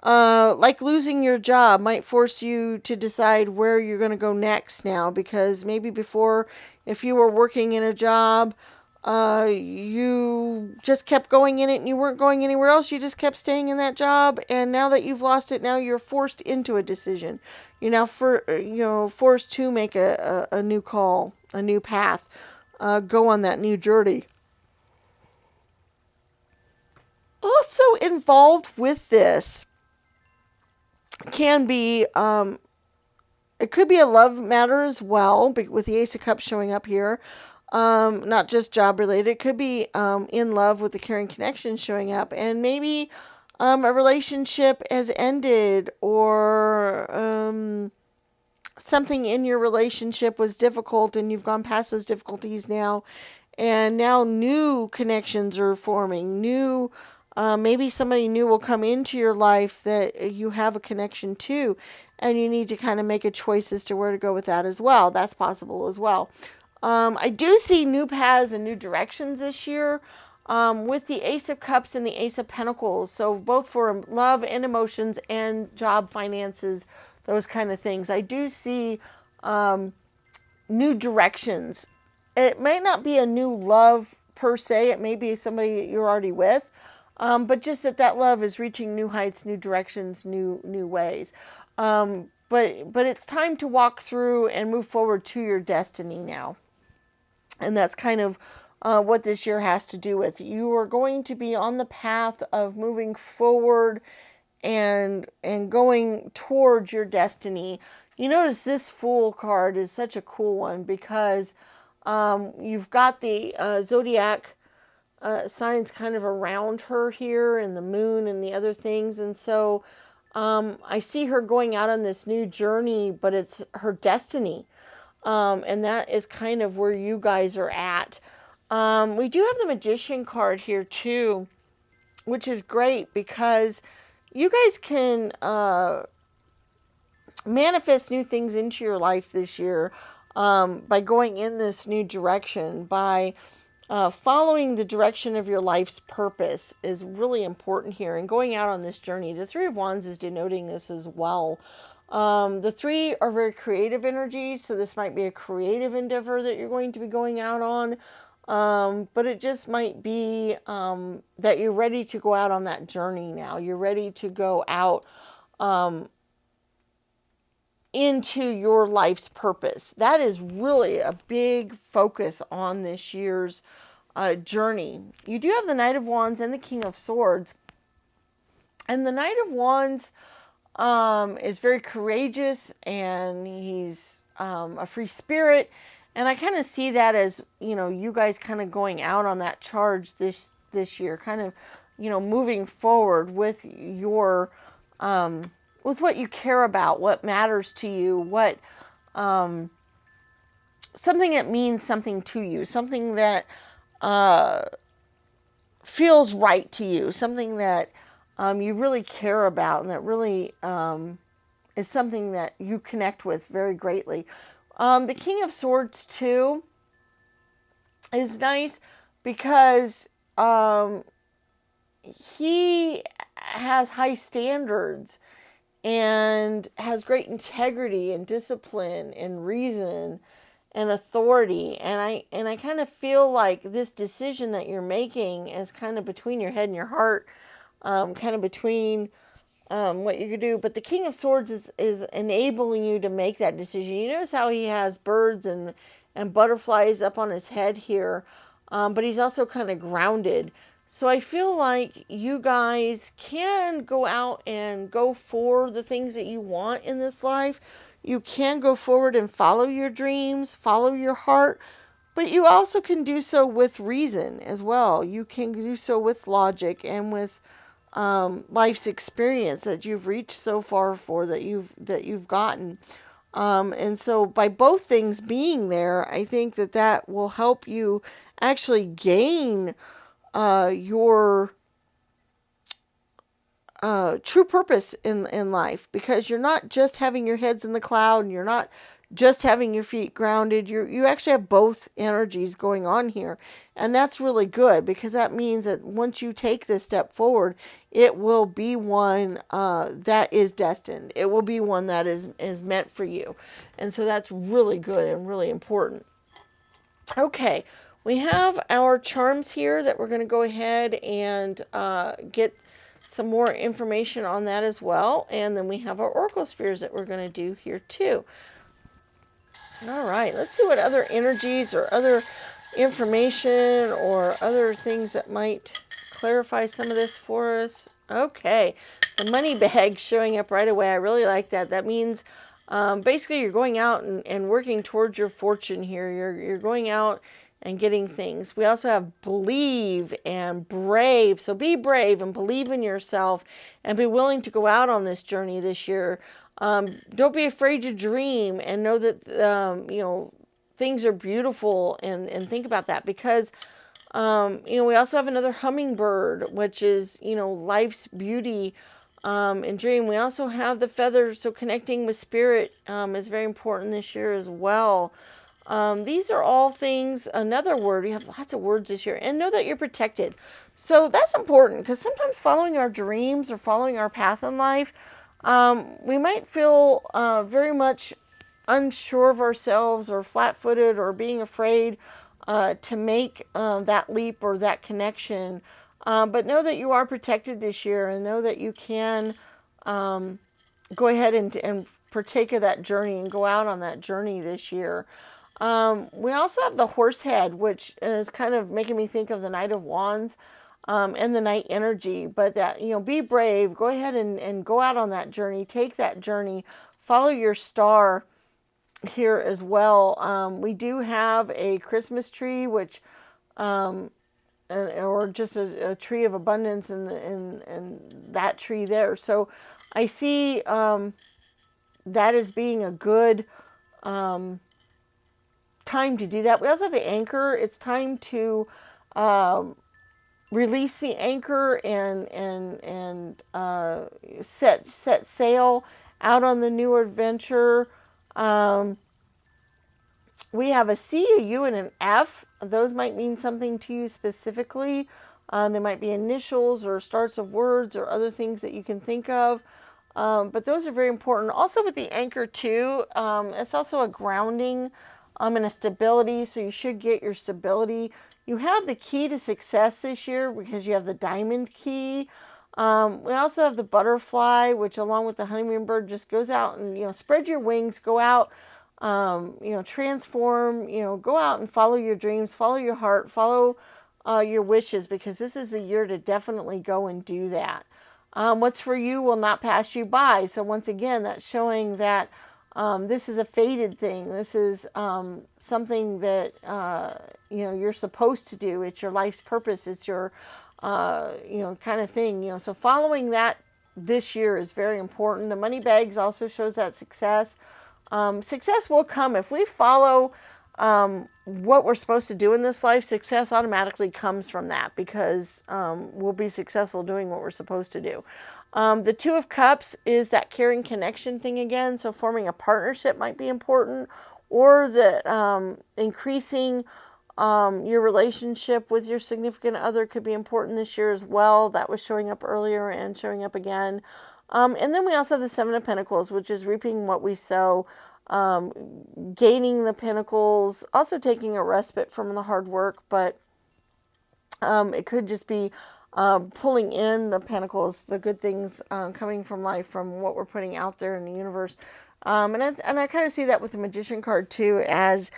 Like losing your job might force you to decide where you're going to go next now, because maybe before, if you were working in a job, you just kept going in it and you weren't going anywhere else. You just kept staying in that job. And now that you've lost it, now you're forced into a decision. You're now forced to make a new call, a new path, go on that new journey. Also involved with this can be, it could be a love matter as well, with the Ace of Cups showing up here. Not just job related. It could be in love with the caring connection showing up, and maybe a relationship has ended, or something in your relationship was difficult and you've gone past those difficulties now, and now new connections are forming. New, maybe somebody new will come into your life that you have a connection to, and you need to kind of make a choice as to where to go with that as well. That's possible as well. I do see new paths and new directions this year with the Ace of Cups and the Ace of Pentacles. So both for love and emotions and job, finances, those kind of things. I do see new directions. It may not be a new love per se. It may be somebody you're already with. but just that love is reaching new heights, new directions, new ways. But it's time to walk through and move forward to your destiny now. And that's kind of what this year has to do with. You are going to be on the path of moving forward and going towards your destiny. You notice this Fool card is such a cool one because you've got the zodiac signs kind of around her here, and the moon and the other things. And so I see her going out on this new journey, but it's her destiny. And that is kind of where you guys are at. We do have the Magician card here too, which is great because you guys can manifest new things into your life this year by going in this new direction, by following the direction of your life's purpose is really important here, and going out on this journey. The Three of Wands is denoting this as well. The three are very creative energies, so this might be a creative endeavor that you're going to be going out on. But it just might be that you're ready to go out on that journey now. You're ready to go out into your life's purpose. That is really a big focus on this year's journey. You do have the Knight of Wands and the King of Swords. And the Knight of Wands is very courageous, and he's a free spirit. And I kind of see that as, you guys kind of going out on that charge this year, kind of, moving forward with your, with what you care about, what matters to you, what, something that means something to you, something that feels right to you, something that you really care about, and that really is something that you connect with very greatly. The King of Swords too is nice because he has high standards and has great integrity and discipline and reason and authority. And I kind of feel like this decision that you're making is kind of between your head and your heart, kind of between what you could do. But the King of Swords is enabling you to make that decision. You notice how he has birds and butterflies up on his head here, but he's also kind of grounded. So I feel like you guys can go out and go for the things that you want in this life. You can go forward and follow your dreams, follow your heart, but you also can do so with reason as well. You can do so with logic and with life's experience that you've reached so far for, that you've gotten. And so by both things being there, I think that will help you actually gain your true purpose in life, because you're not just having your heads in the cloud and you're not just having your feet grounded. You actually have both energies going on here, and that's really good, because that means that once you take this step forward, it will be one that is destined. It will be one that is meant for you, and so that's really good and really important. Okay, we have our charms here that we're going to go ahead and get some more information on that as well. And then we have our oracle spheres that we're going to do here too. All right, let's see what other energies or other information or other things that might clarify some of this for us. Okay, the money bag showing up right away. I really like that. That means basically you're going out and working towards your fortune here. You're going out and getting things. We also have believe and brave. So be brave and believe in yourself and be willing to go out on this journey this year. Don't be afraid to dream, and know that, things are beautiful, and think about that, because, we also have another hummingbird, which is, life's beauty, and dream. We also have the feathers. So connecting with spirit, is very important this year as well. These are all things. Another word, we have lots of words this year, and know that you're protected. So that's important, because sometimes following our dreams or following our path in life, we might feel very much unsure of ourselves, or flat-footed, or being afraid to make that leap or that connection But know that you are protected this year, and know that you can go ahead and partake of that journey and go out on that journey this year. We also have the horse head, which is kind of making me think of the Knight of Wands and the Knight energy. But that, be brave. Go ahead and go out on that journey. Take that journey. Follow your star here as well. We do have a Christmas tree, which or just a tree of abundance and that tree there. So I see that as being a good time to do that. We also have the anchor. It's time to release the anchor and set sail out on the new adventure. We have a C, a U, and an F. Those might mean something to you specifically. They might be initials or starts of words or other things that you can think of. But those are very important. Also with the anchor too, it's also a grounding and a stability. So you should get your stability. You have the key to success this year because you have the diamond key. We also have the butterfly, which along with the honeymoon bird just goes out and, spread your wings, go out, transform, go out and follow your dreams, follow your heart, follow your wishes, because this is a year to definitely go and do that. What's for you will not pass you by. So once again, that's showing that this is a fated thing. This is something that, you're supposed to do. It's your life's purpose. It's your, kind of thing. So following that this year is very important. The money bags also shows that success. Success will come if we follow what we're supposed to do in this life. Success automatically comes from that because we'll be successful doing what we're supposed to do. The Two of Cups is that caring connection thing again. So forming a partnership might be important, or that increasing your relationship with your significant other could be important this year as well. That was showing up earlier and showing up again. And then we also have the Seven of Pentacles, which is reaping what we sow, gaining the Pentacles, also taking a respite from the hard work, but it could just be pulling in the Pentacles, the good things coming from life, from what we're putting out there in the universe. And I kind of see that with the Magician card too, as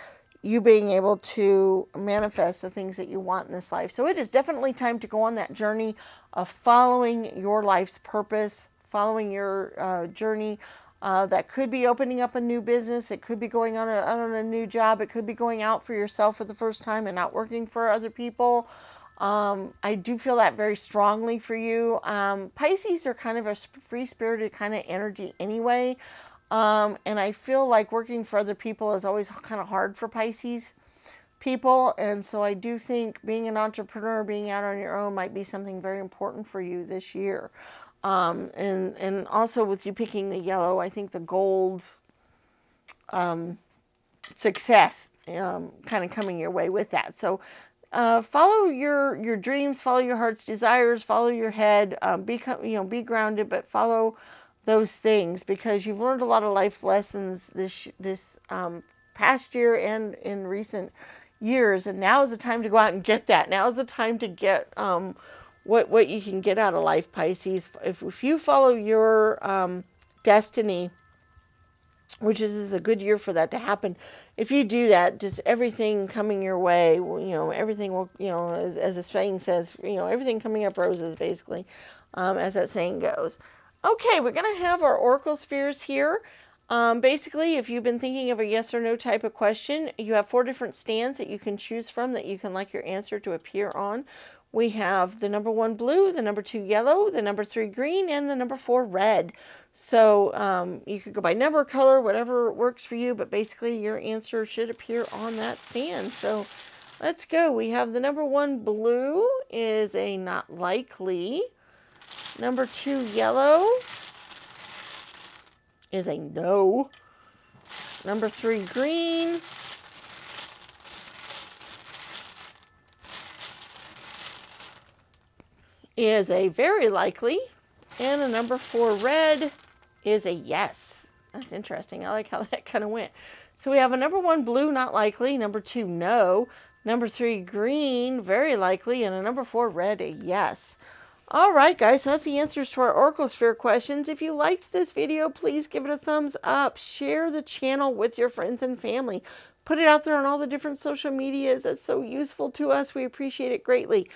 you being able to manifest the things that you want in this life. So it is definitely time to go on that journey of following your life's purpose, following your journey. That could be opening up a new business. It could be going on a new job. It could be going out for yourself for the first time and not working for other people. I do feel that very strongly for you. Pisces are kind of a free-spirited kind of energy anyway. And I feel like working for other people is always kind of hard for Pisces people. And so I do think being an entrepreneur, being out on your own might be something very important for you this year. And also with you picking the yellow, I think the gold success kind of coming your way with that. So follow your dreams, follow your heart's desires, follow your head, be grounded, but follow those things, because you've learned a lot of life lessons this past year and in recent years, and now is the time to go out and get that. Now is the time to get what you can get out of life, Pisces. If you follow your destiny, which is a good year for that to happen. If you do that, just everything coming your way, everything will, as the saying says, everything coming up roses, basically, as that saying goes. Okay, we're going to have our oracle spheres here. Basically, if you've been thinking of a yes or no type of question, you have 4 different stands that you can choose from that you can like your answer to appear on. We have the number 1 blue, the number 2 yellow, the number 3 green, and the number 4 red. So you could go by number, color, whatever works for you, but basically your answer should appear on that stand. So let's go. We have the number 1 blue is a not likely. Number 2 yellow is a no. Number 3 green is a very likely, and a number 4 red is a yes. That's interesting. I like how that kind of went. So we have a number 1 blue, not likely, number 2 no, Number 3, green, very likely. And a number 4, red, a yes. All right, guys, so that's the answers to our Oracle Sphere questions. If you liked this video, please give it a thumbs up. Share the channel with your friends and family. Put it out there on all the different social medias. It's so useful to us. We appreciate it greatly.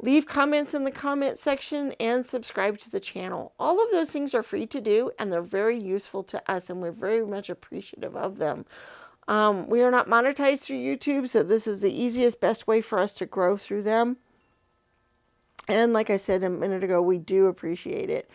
Leave comments in the comment section and subscribe to the channel. All of those things are free to do, and they're very useful to us, and we're very much appreciative of them. We are not monetized through YouTube, so this is the easiest, best way for us to grow through them. And like I said a minute ago, we do appreciate it.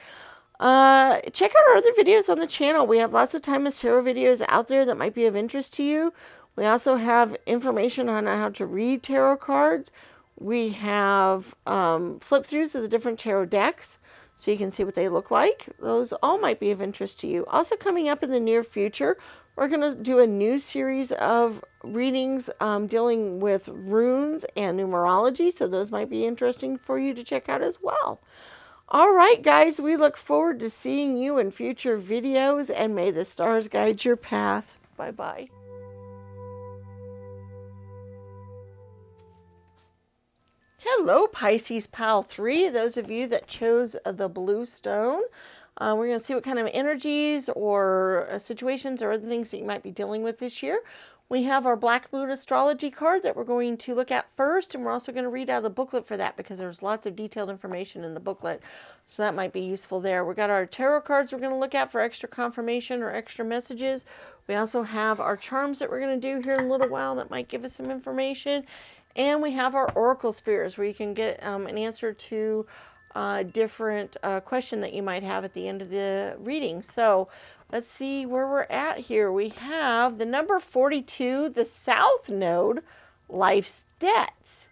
Check out our other videos on the channel. We have lots of timeless tarot videos out there that might be of interest to you. We also have information on how to read tarot cards. We have flip-throughs of the different tarot decks, so you can see what they look like. Those all might be of interest to you. Also coming up in the near future, we're going to do a new series of readings dealing with runes and numerology, so those might be interesting for you to check out as well. All right, guys, we look forward to seeing you in future videos, and may the stars guide your path. Bye-bye. Hello, Pisces Pile 3, those of you that chose the blue stone. We're going to see what kind of energies or situations or other things that you might be dealing with this year. We have our Black Moon astrology card that we're going to look at first, and we're also going to read out of the booklet for that because there's lots of detailed information in the booklet, so that might be useful there. We've got our tarot cards we're going to look at for extra confirmation or extra messages. We also have our charms that we're going to do here in a little while that might give us some information. And we have our oracle spheres where you can get an answer to different question that you might have at the end of the reading. So let's see where we're at here. We have the number 42, the South Node, life's debts.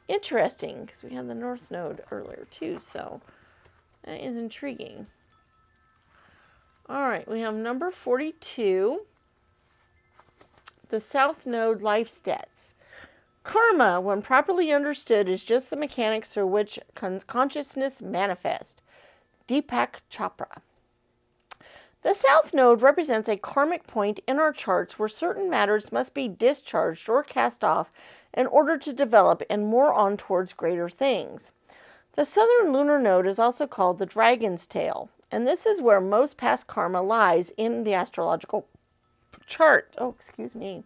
Interesting, because we had the North Node earlier too, so that is intriguing. All right, we have number 42, the South Node, life's debts. Karma, when properly understood, is just the mechanics through which consciousness manifests. Deepak Chopra. The South Node represents a karmic point in our charts where certain matters must be discharged or cast off in order to develop and more on towards greater things. The Southern Lunar Node is also called the Dragon's Tail, and this is where most past karma lies in the astrological chart. Oh, excuse me.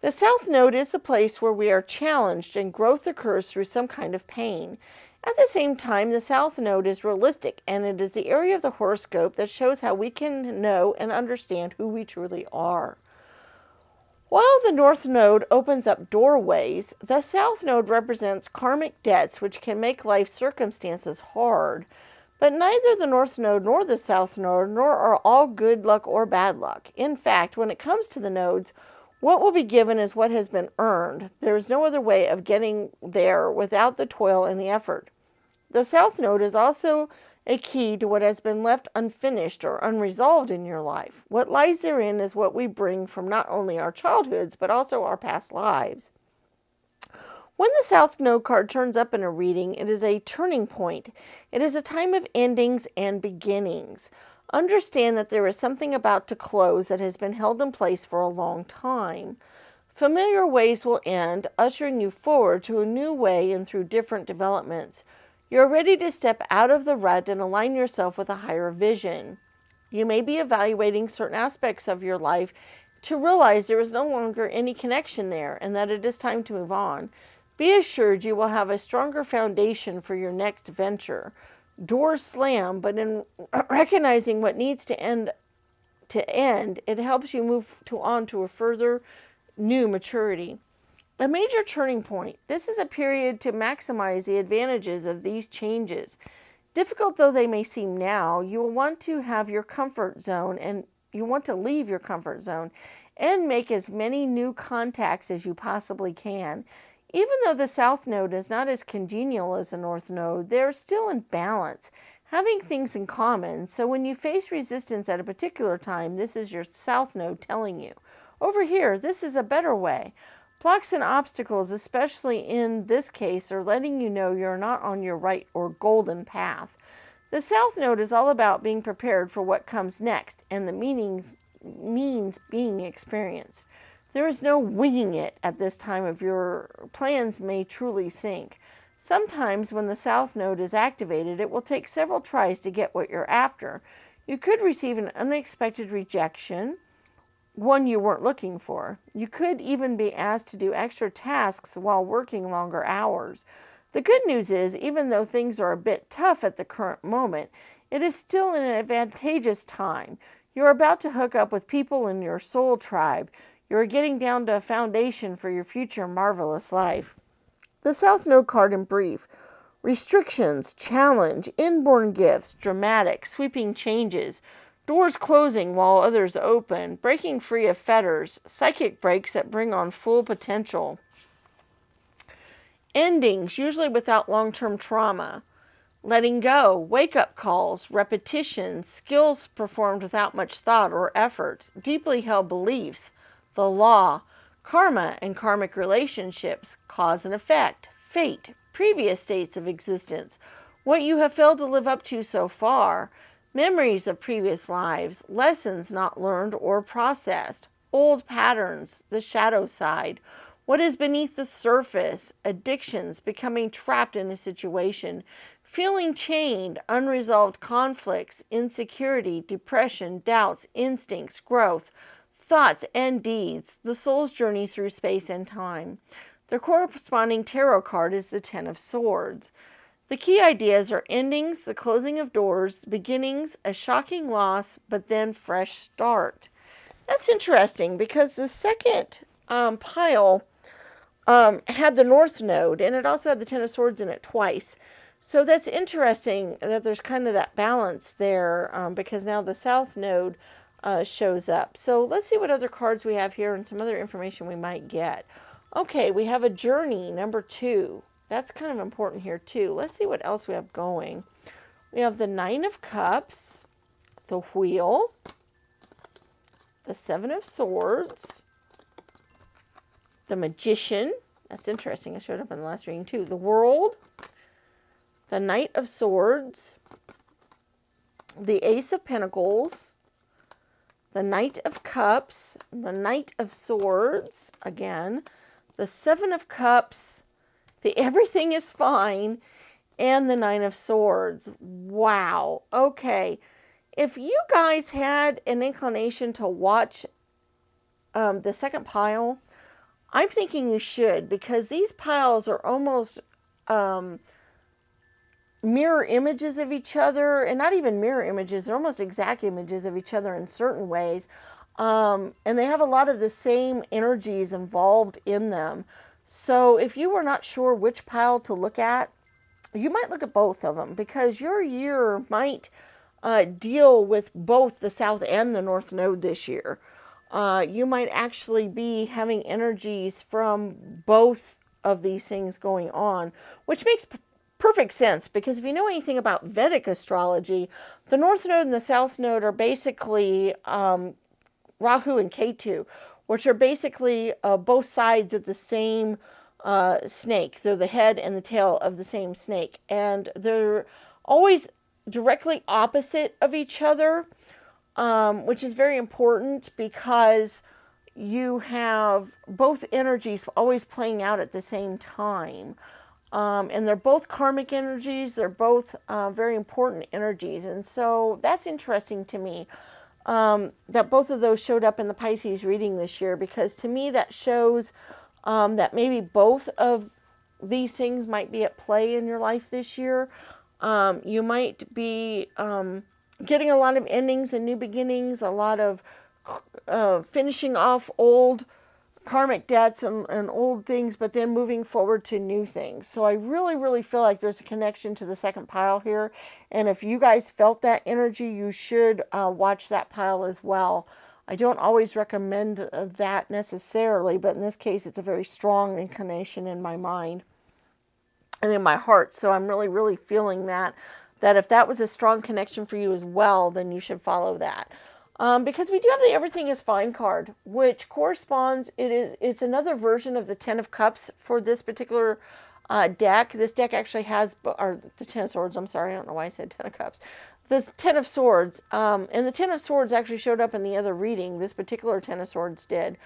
The South Node is the place where we are challenged and growth occurs through some kind of pain. At the same time, the South Node is realistic, and it is the area of the horoscope that shows how we can know and understand who we truly are. While the North Node opens up doorways, the South Node represents karmic debts which can make life circumstances hard. But neither the North Node nor the South Node nor are all good luck or bad luck. In fact, when it comes to the nodes, what will be given is what has been earned. There is no other way of getting there without the toil and the effort. The South Node is also a key to what has been left unfinished or unresolved in your life. What lies therein is what we bring from not only our childhoods, but also our past lives. When the South Node card turns up in a reading, it is a turning point. It is a time of endings and beginnings. Understand that there is something about to close that has been held in place for a long time. Familiar ways will end, ushering you forward to a new way and through different developments. You are ready to step out of the rut and align yourself with a higher vision. You may be evaluating certain aspects of your life to realize there is no longer any connection there and that it is time to move on. Be assured you will have a stronger foundation for your next venture. Doors slam, but in recognizing what needs to end, it helps you move on to a further new maturity. A major turning point. This is a period to maximize the advantages of these changes. Difficult though they may seem now, you will want to have your comfort zone and you want to leave your comfort zone and make as many new contacts as you possibly can. Even though the South Node is not as congenial as the North Node, they're still in balance, having things in common. So when you face resistance at a particular time, this is your South Node telling you, over here, this is a better way. Blocks and obstacles, especially in this case, are letting you know you're not on your right or golden path. The South Node is all about being prepared for what comes next and the means being experienced. There is no winging it at this time of your plans may truly sink. Sometimes when the South Node is activated, it will take several tries to get what you're after. You could receive an unexpected rejection, one you weren't looking for. You could even be asked to do extra tasks while working longer hours. The good news is, even though things are a bit tough at the current moment, it is still an advantageous time. You are about to hook up with people in your soul tribe. You are getting down to a foundation for your future marvelous life. The South Node card in brief. Restrictions, challenge, inborn gifts, dramatic, sweeping changes, doors closing while others open, breaking free of fetters, psychic breaks that bring on full potential. Endings, usually without long-term trauma. Letting go, wake-up calls, repetition, skills performed without much thought or effort, deeply held beliefs, the law, karma and karmic relationships, cause and effect, fate, previous states of existence, what you have failed to live up to so far, memories of previous lives, lessons not learned or processed, old patterns, the shadow side, what is beneath the surface, addictions, becoming trapped in a situation, feeling chained, unresolved conflicts, insecurity, depression, doubts, instincts, growth, thoughts and deeds, the soul's journey through space and time. The corresponding tarot card is the Ten of Swords. The key ideas are endings, the closing of doors, beginnings, a shocking loss, but then fresh start. That's interesting because the second pile had the North Node, and it also had the Ten of Swords in it twice. So that's interesting that there's kind of that balance there because now the South Node shows up. So let's see what other cards we have here and some other information we might get. Okay, we have a journey, number 2. That's kind of important here too. Let's see what else we have going. We have the Nine of Cups, the Wheel, the Seven of Swords, the Magician. That's interesting. It showed up in the last reading too. The World, the Knight of Swords, the Ace of Pentacles, the Knight of Cups, the Knight of Swords, again, the Seven of Cups, the Everything is Fine, and the Nine of Swords. Wow. Okay. If you guys had an inclination to watch the second pile, I'm thinking you should, because these piles are almost mirror images of each other, and not even mirror images, they're almost exact images of each other in certain ways. And they have a lot of the same energies involved in them. So if you were not sure which pile to look at, you might look at both of them, because your year might deal with both the South and the North Node this year. You might actually be having energies from both of these things going on, which makes perfect sense, because if you know anything about Vedic astrology, the North Node and the South Node are basically Rahu and Ketu, which are basically both sides of the same snake. They're the head and the tail of the same snake, and they're always directly opposite of each other, which is very important because you have both energies always playing out at the same time. And they're both karmic energies. They're both very important energies. And so that's interesting to me, that both of those showed up in the Pisces reading this year, because to me that shows that maybe both of these things might be at play in your life this year. You might be getting a lot of endings and new beginnings, a lot of finishing off old karmic debts and old things, but then moving forward to new things. So I really, really feel like there's a connection to the second pile here. And if you guys felt that energy, you should watch that pile as well. I don't always recommend that necessarily, but in this case, it's a very strong inclination in my mind and in my heart. So I'm really, really feeling that if that was a strong connection for you as well, then you should follow that. Because we do have the Everything is Fine card, which corresponds, it's another version of the Ten of Cups for this particular deck. This deck actually has, or the Ten of Swords, I'm sorry, I don't know why I said Ten of Cups. This Ten of Swords, and the Ten of Swords actually showed up in the other reading. This particular Ten of Swords did.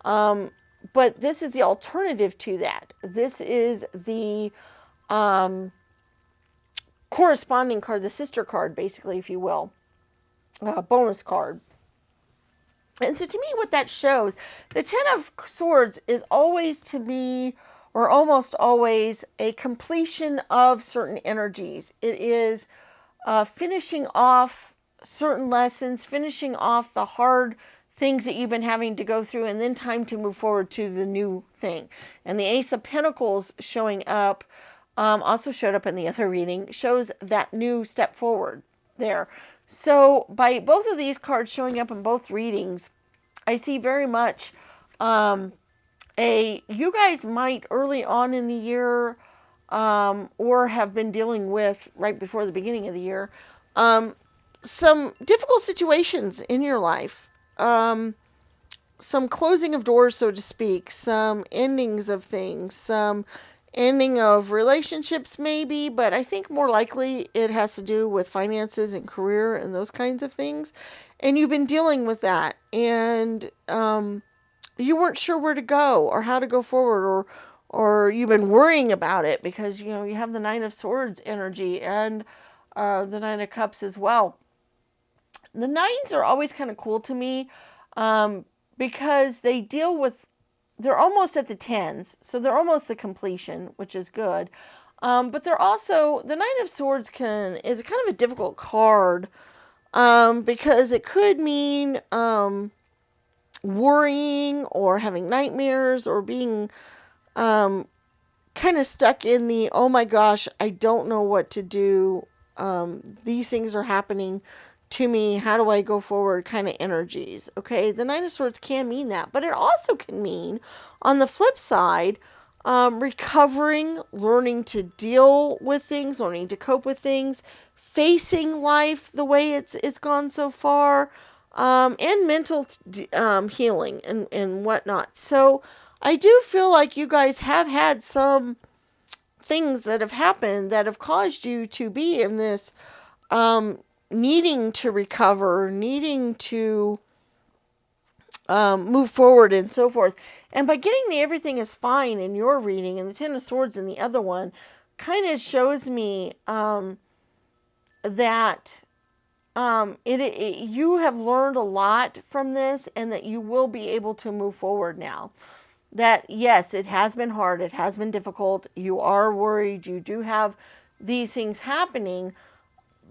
But this is the alternative to that. This is the corresponding card, the sister card, basically, if you will, bonus card. And so to me, what that shows, the Ten of Swords is always to me, or almost always, a completion of certain energies. It is finishing off certain lessons, finishing off the hard things that you've been having to go through, and then time to move forward to the new thing. And the Ace of Pentacles showing up, also showed up in the other reading, shows that new step forward there. So by both of these cards showing up in both readings, I see very much you guys might early on in the year, or have been dealing with right before the beginning of the year, some difficult situations in your life, some closing of doors, so to speak, some endings of things, some ending of relationships maybe, but I think more likely it has to do with finances and career and those kinds of things. And you've been dealing with that, and you weren't sure where to go or how to go forward, or you've been worrying about it because you have the Nine of Swords energy and the Nine of Cups as well. The nines are always kind of cool to me, because they deal with, they're almost at the tens, so they're almost the completion, which is good. But they're also, the Nine of Swords is kind of a difficult card, because it could mean worrying or having nightmares or being kind of stuck in the, oh my gosh, I don't know what to do. These things are happening to me. How do I go forward kind of energies? Okay, the Nine of Swords can mean that, but it also can mean, on the flip side, recovering, learning to deal with things, learning to cope with things, facing life the way it's gone so far, and mental healing and whatnot. So I do feel like you guys have had some things that have happened that have caused you to be in this needing to recover, needing to move forward and so forth. And by getting the everything is fine in your reading and the Ten of Swords in the other one, kind of shows me that you have learned a lot from this, and that you will be able to move forward now. That yes, it has been hard, it has been difficult, you are worried, you do have these things happening.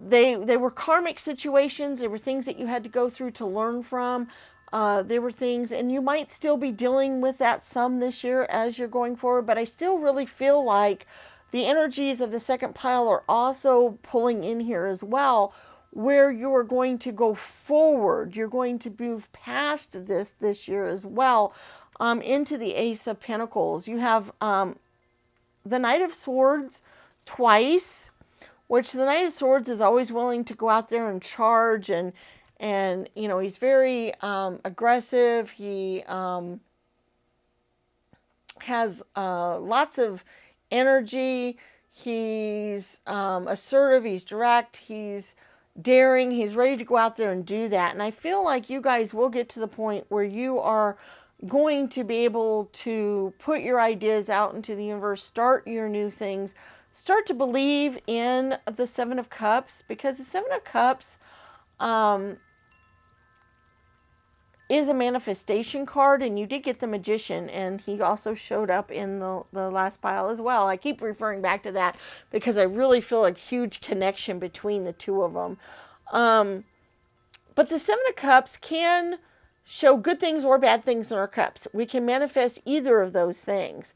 They were karmic situations, they were things that you had to go through to learn from. They were things, and you might still be dealing with that some this year as you're going forward, but I still really feel like the energies of the second pile are also pulling in here as well, where you're going to go forward. You're going to move past this year as well, into the Ace of Pentacles. You have the Knight of Swords twice, which the Knight of Swords is always willing to go out there and charge, and he's very aggressive. He has lots of energy. He's assertive. He's direct. He's daring. He's ready to go out there and do that. And I feel like you guys will get to the point where you are going to be able to put your ideas out into the universe, start your new things, start to believe in the Seven of Cups, because the Seven of Cups is a manifestation card, and you did get the Magician, and he also showed up in the last pile as well. I keep referring back to that because I really feel a huge connection between the two of them. But the Seven of Cups can show good things or bad things in our cups. We can manifest either of those things.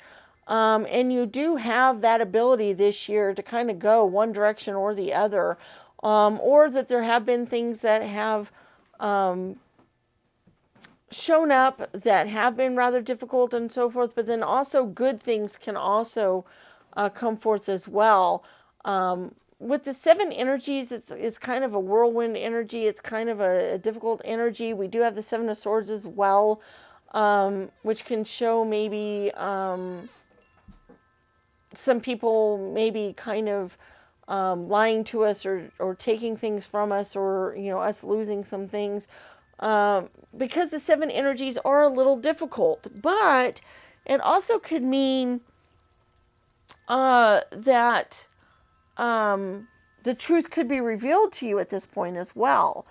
And you do have that ability this year to kind of go one direction or the other. Or that there have been things that have shown up that have been rather difficult and so forth. But then also good things can also come forth as well. With the seven energies, it's kind of a whirlwind energy. It's kind of a difficult energy. We do have the Seven of Swords as well, which can show maybe some people maybe kind of lying to us, or taking things from us, or us losing some things. because the 7 energies are a little difficult. But it also could mean that the truth could be revealed to you at this point as well.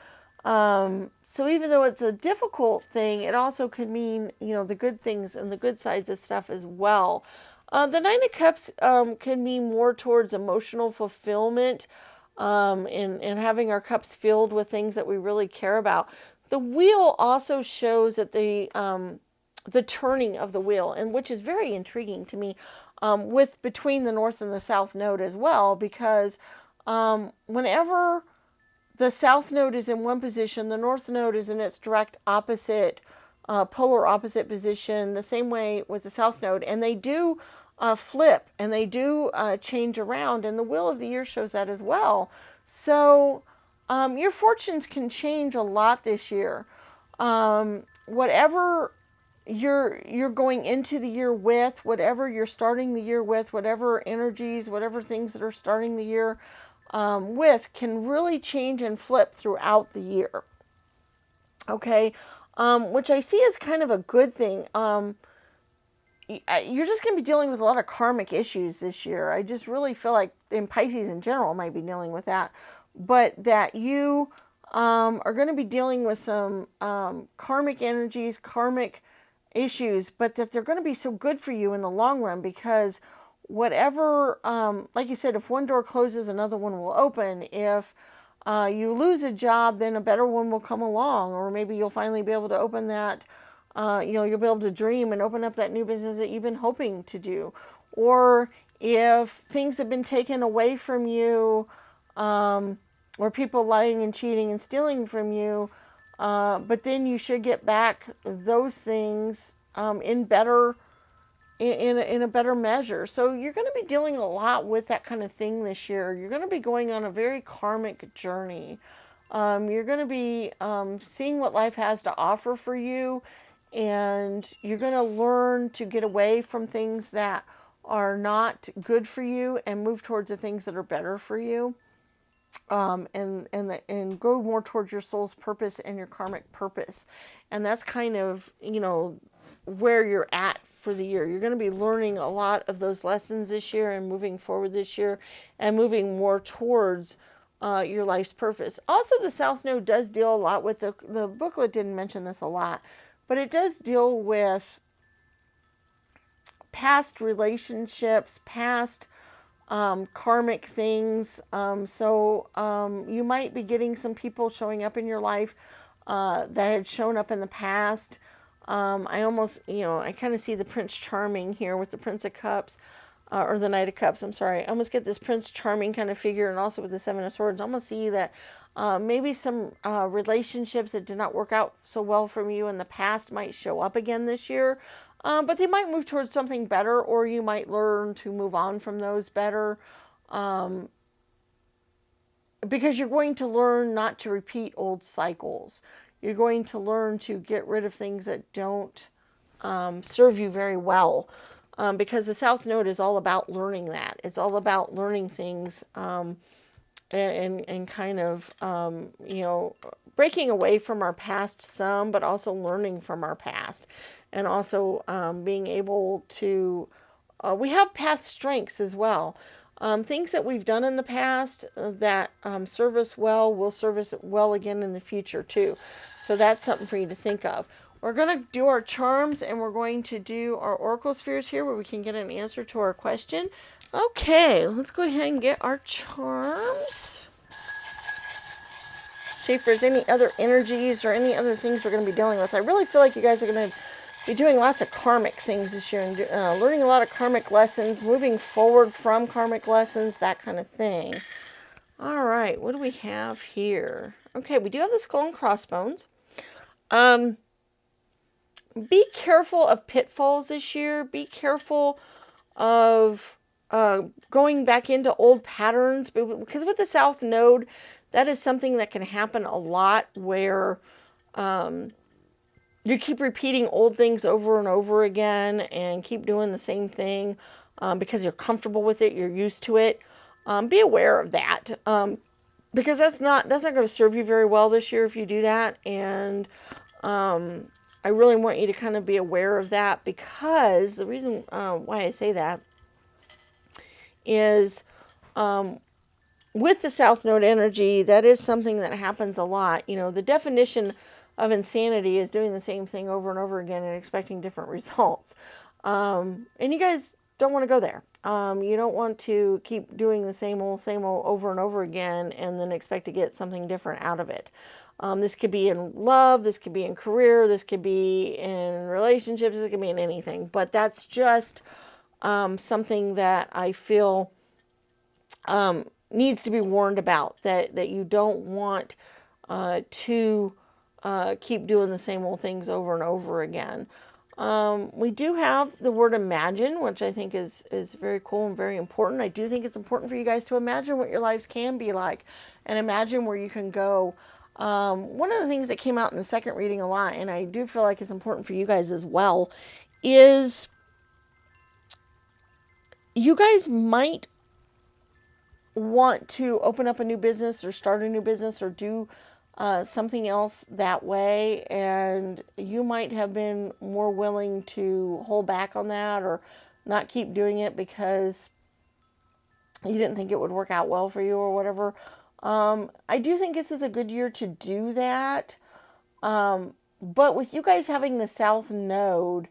So even though it's a difficult thing, it also could mean, the good things and the good sides of stuff as well. The Nine of Cups can mean more towards emotional fulfillment, and having our cups filled with things that we really care about. The wheel also shows that the turning of the wheel, and which is very intriguing to me, with between the North and the South Node as well, because whenever the South Node is in one position, the North Node is in its direct opposite, polar opposite position, the same way with the South Node, and they do flip, and they do change around, and the Wheel of the Year shows that as well. So your fortunes can change a lot this year. Whatever you're going into the year with, whatever you're starting the year with, whatever energies, whatever things that are starting the year with, can really change and flip throughout the year. Okay, which I see as kind of a good thing. You're just going to be dealing with a lot of karmic issues this year. I just really feel like in Pisces in general might be dealing with that, but that you are going to be dealing with some karmic energies, karmic issues, but that they're going to be so good for you in the long run, because whatever, like you said, if one door closes, another one will open. If you lose a job, then a better one will come along, or maybe you'll finally be able to open that, you'll be able to dream and open up that new business that you've been hoping to do. Or if things have been taken away from you, or people lying and cheating and stealing from you, but then you should get back those things in a better measure. So you're going to be dealing a lot with that kind of thing this year. You're going to be going on a very karmic journey. You're going to be seeing what life has to offer for you, and you're going to learn to get away from things that are not good for you and move towards the things that are better for you. And go more towards your soul's purpose and your karmic purpose. And that's kind of, where you're at for the year. You're going to be learning a lot of those lessons this year and moving forward this year and moving more towards your life's purpose. Also, the South Node does deal a lot with, the booklet didn't mention this a lot, but it does deal with past relationships, past karmic things. So you might be getting some people showing up in your life that had shown up in the past. I almost, I kind of see the Prince Charming here with the Prince of Cups, or the Knight of Cups, I'm sorry. I almost get this Prince Charming kind of figure, and also with the Seven of Swords. I almost see that maybe some relationships that did not work out so well for you in the past might show up again this year. But they might move towards something better, or you might learn to move on from those better, because you're going to learn not to repeat old cycles. You're going to learn to get rid of things that don't serve you very well, because the South Node is all about learning that. It's all about learning things and kind of, breaking away from our past some, but also learning from our past. And also being able to, we have past strengths as well. Things that we've done in the past that serve us well will serve us well again in the future too. So that's something for you to think of. We're going to do our charms, and we're going to do our oracle spheres here where we can get an answer to our question. Okay, let's go ahead and get our charms. See if there's any other energies or any other things we're going to be dealing with. I really feel like you guys are going to be doing lots of karmic things this year, and learning a lot of karmic lessons, moving forward from karmic lessons, that kind of thing. All right, what do we have here? Okay, we do have the skull and crossbones. Be careful of pitfalls this year. Be careful of going back into old patterns, because with the South Node, that is something that can happen a lot, where you keep repeating old things over and over again and keep doing the same thing because you're comfortable with it, you're used to it. Be aware of that. because that's not going to serve you very well this year if you do that. And I really want you to kind of be aware of that, because the reason why I say that is with the South Node energy, that is something that happens a lot. You know, the definition of insanity is doing the same thing over and over again and expecting different results. And you guys don't want to go there. You don't want to keep doing the same old over and over again and then expect to get something different out of it. This could be in love, this could be in career, this could be in relationships, this could be in anything. But that's just something that I feel needs to be warned about, that you don't want to keep doing the same old things over and over again. We do have the word imagine, which I think is very cool and very important. I do think it's important for you guys to imagine what your lives can be like and imagine where you can go. One of the things that came out in the second reading a lot, and I do feel like it's important for you guys as well, is you guys might want to open up a new business or start a new business or do something else that way, and you might have been more willing to hold back on that or not keep doing it because you didn't think it would work out well for you or whatever. I do think this is a good year to do that. But with you guys having the South Node,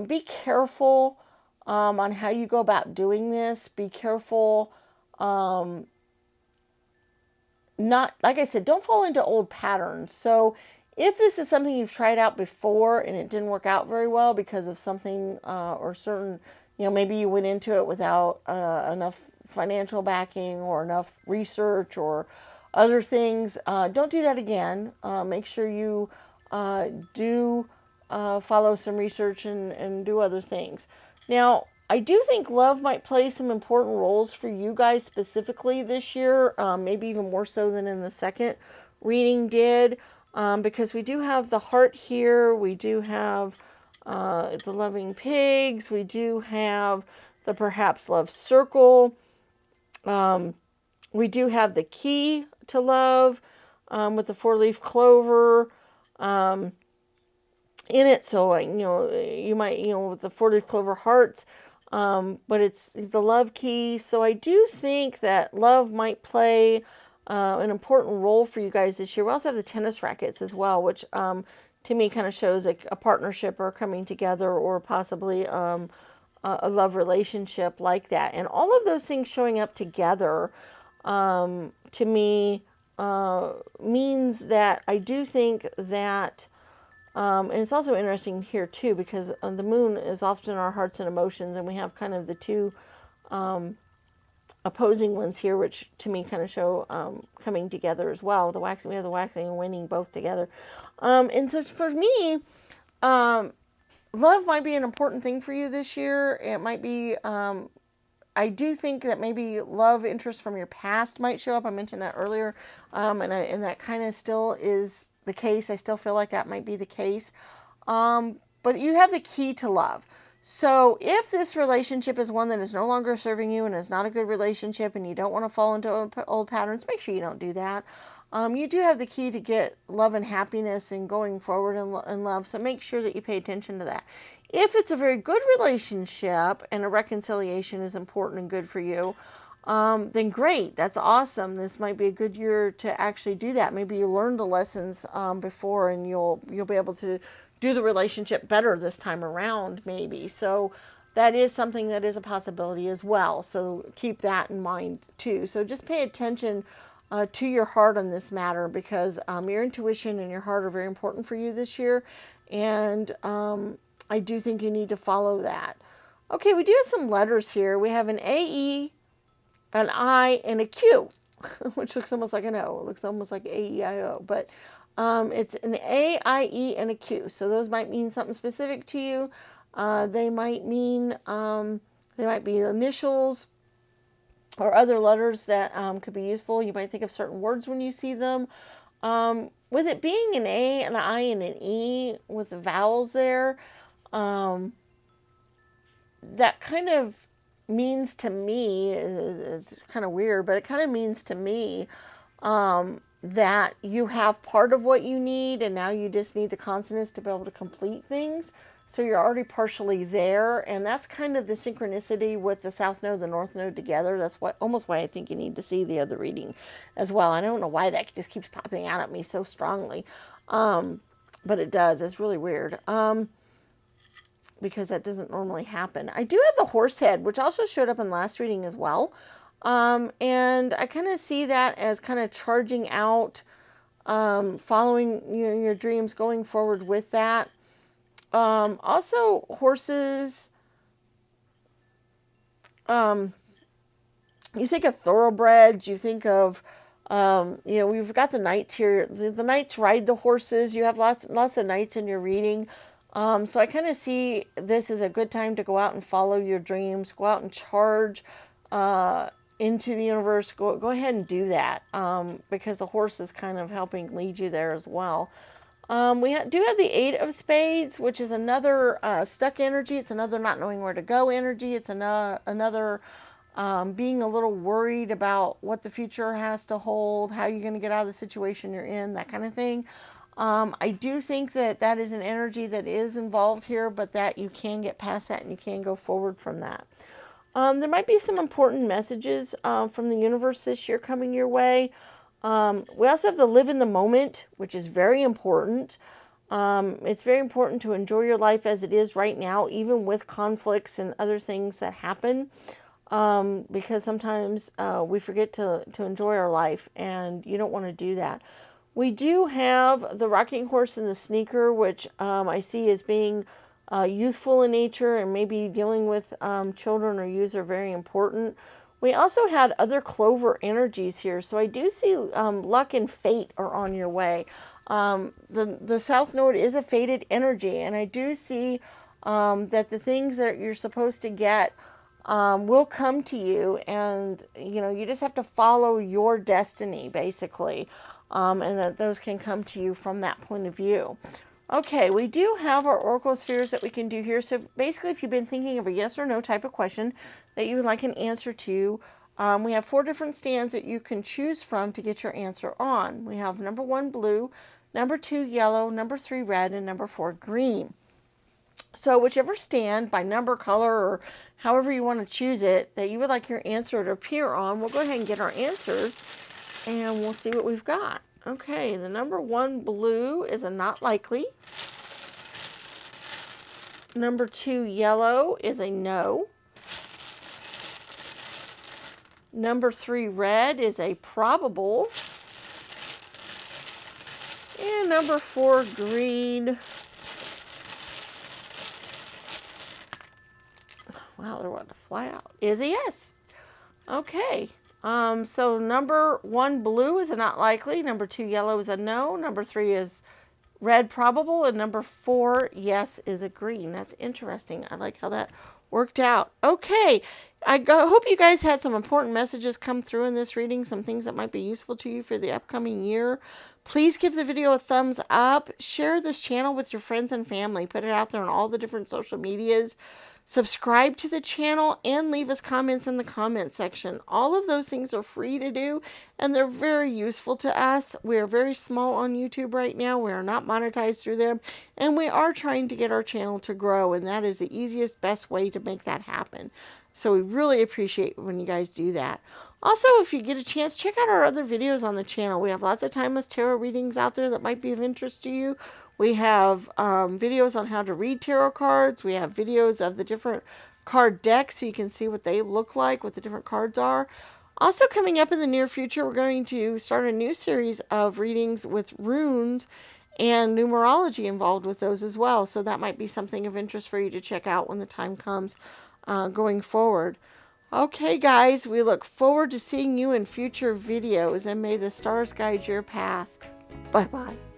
be careful on how you go about doing this. Be careful. Not, like I said, don't fall into old patterns. So if this is something you've tried out before and it didn't work out very well because of something or certain, maybe you went into it without enough financial backing or enough research or other things, don't do that again. Make sure you do follow some research and do other things. Now, I do think love might play some important roles for you guys specifically this year, maybe even more so than in the second reading did, because we do have the heart here, we do have the loving pigs, we do have the perhaps love circle, we do have the key to love with the four-leaf clover in it. So, you might, with the four-leaf clover hearts, but it's the love key. So I do think that love might play an important role for you guys this year. We also have the tennis rackets as well, which to me kind of shows like a partnership or coming together or possibly a love relationship like that. And all of those things showing up together to me means that I do think that and it's also interesting here too, because the moon is often our hearts and emotions, and we have kind of the two opposing ones here, which to me kind of show coming together as well. We have the waxing and waning both together. And so for me, love might be an important thing for you this year. It might be, I do think that maybe love interest from your past might show up. I mentioned that earlier, and that kind of still is the case. I still feel like that might be the case. But you have the key to love. So if this relationship is one that is no longer serving you and is not a good relationship and you don't want to fall into old patterns, make sure you don't do that. You do have the key to get love and happiness and going forward in love. So make sure that you pay attention to that. If it's a very good relationship and a reconciliation is important and good for you, then great. That's awesome. This might be a good year to actually do that. Maybe you learned the lessons before, and you'll be able to do the relationship better this time around, maybe. So that is something that is a possibility as well. So keep that in mind too. So just pay attention to your heart on this matter, because your intuition and your heart are very important for you this year. And I do think you need to follow that. Okay, we do have some letters here. We have an A-E, an I, and a Q, which looks almost like an O. It looks almost like A-E-I-O, but it's an A, I, E, and a Q. So those might mean something specific to you. They might mean, they might be initials or other letters that could be useful. You might think of certain words when you see them. With it being an A, an I, and an E with the vowels there, that kind of means to me, it's kind of weird, but it kind of means to me that you have part of what you need, and now you just need the consonants to be able to complete things. So you're already partially there, and that's kind of the synchronicity with the South Node, the North Node together. That's almost why I think you need to see the other reading as well. I don't know why that just keeps popping out at me so strongly, but it does. It's really weird. Because that doesn't normally happen. I do have the horse head, which also showed up in last reading as well. And I kind of see that as kind of charging out, following your dreams, going forward with that. Also, horses, you think of thoroughbreds, you think of, we've got the knights here. The knights ride the horses. You have lots of knights in your reading. So I kind of see this as a good time to go out and follow your dreams, go out and charge into the universe. Go ahead and do that, because the horse is kind of helping lead you there as well. We do have the Eight of Spades, which is another stuck energy. It's another not knowing where to go energy. It's another being a little worried about what the future has to hold, how you're going to get out of the situation you're in, that kind of thing. I do think that is an energy that is involved here, but that you can get past that and you can go forward from that. There might be some important messages from the universe this year coming your way. We also have the live in the moment, which is very important. It's very important to enjoy your life as it is right now, even with conflicts and other things that happen, because sometimes we forget to enjoy our life, and you don't want to do that. We do have the rocking horse and the sneaker, which I see as being youthful in nature, and maybe dealing with children or youth are very important. We also had other clover energies here, so I do see luck and fate are on your way. The South Node is a fated energy, and I do see that the things that you're supposed to get will come to you, and you just have to follow your destiny, basically. And that those can come to you from that point of view. Okay, we do have our oracle spheres that we can do here. So basically, if you've been thinking of a yes or no type of question that you would like an answer to, we have 4 different stands that you can choose from to get your answer on. We have number 1, blue, number 2, yellow, number 3, red, and number 4, green. So whichever stand, by number, color, or however you want to choose it, that you would like your answer to appear on, we'll go ahead and get our answers. And we'll see what we've got. Okay, the number 1, blue, is a not likely. Number 2, yellow, is a no. Number 3, red, is a probable. And number 4, green. Wow, they're wanting to fly out. Is a yes. Okay. So number 1, blue, is a not likely. Number 2, yellow, is a no. Number 3 is red, probable. And number 4, yes, is a green. That's interesting. I like how that worked out. Okay. I hope you guys had some important messages come through in this reading, some things that might be useful to you for the upcoming year. Please give the video a thumbs up. Share this channel with your friends and family. Put it out there on all the different social medias. Subscribe to the channel and leave us comments in the comment section. All of those things are free to do, and they're very useful to us. We are very small on YouTube right now. We are not monetized through them, and we are trying to get our channel to grow, and that is the easiest, best way to make that happen. So we really appreciate when you guys do that. Also, if you get a chance, check out our other videos on the channel. We have lots of timeless tarot readings out there that might be of interest to you. We have videos on how to read tarot cards. We have videos of the different card decks so you can see what they look like, what the different cards are. Also coming up in the near future, we're going to start a new series of readings with runes and numerology involved with those as well. So that might be something of interest for you to check out when the time comes going forward. Okay, guys, we look forward to seeing you in future videos, and may the stars guide your path. Bye-bye.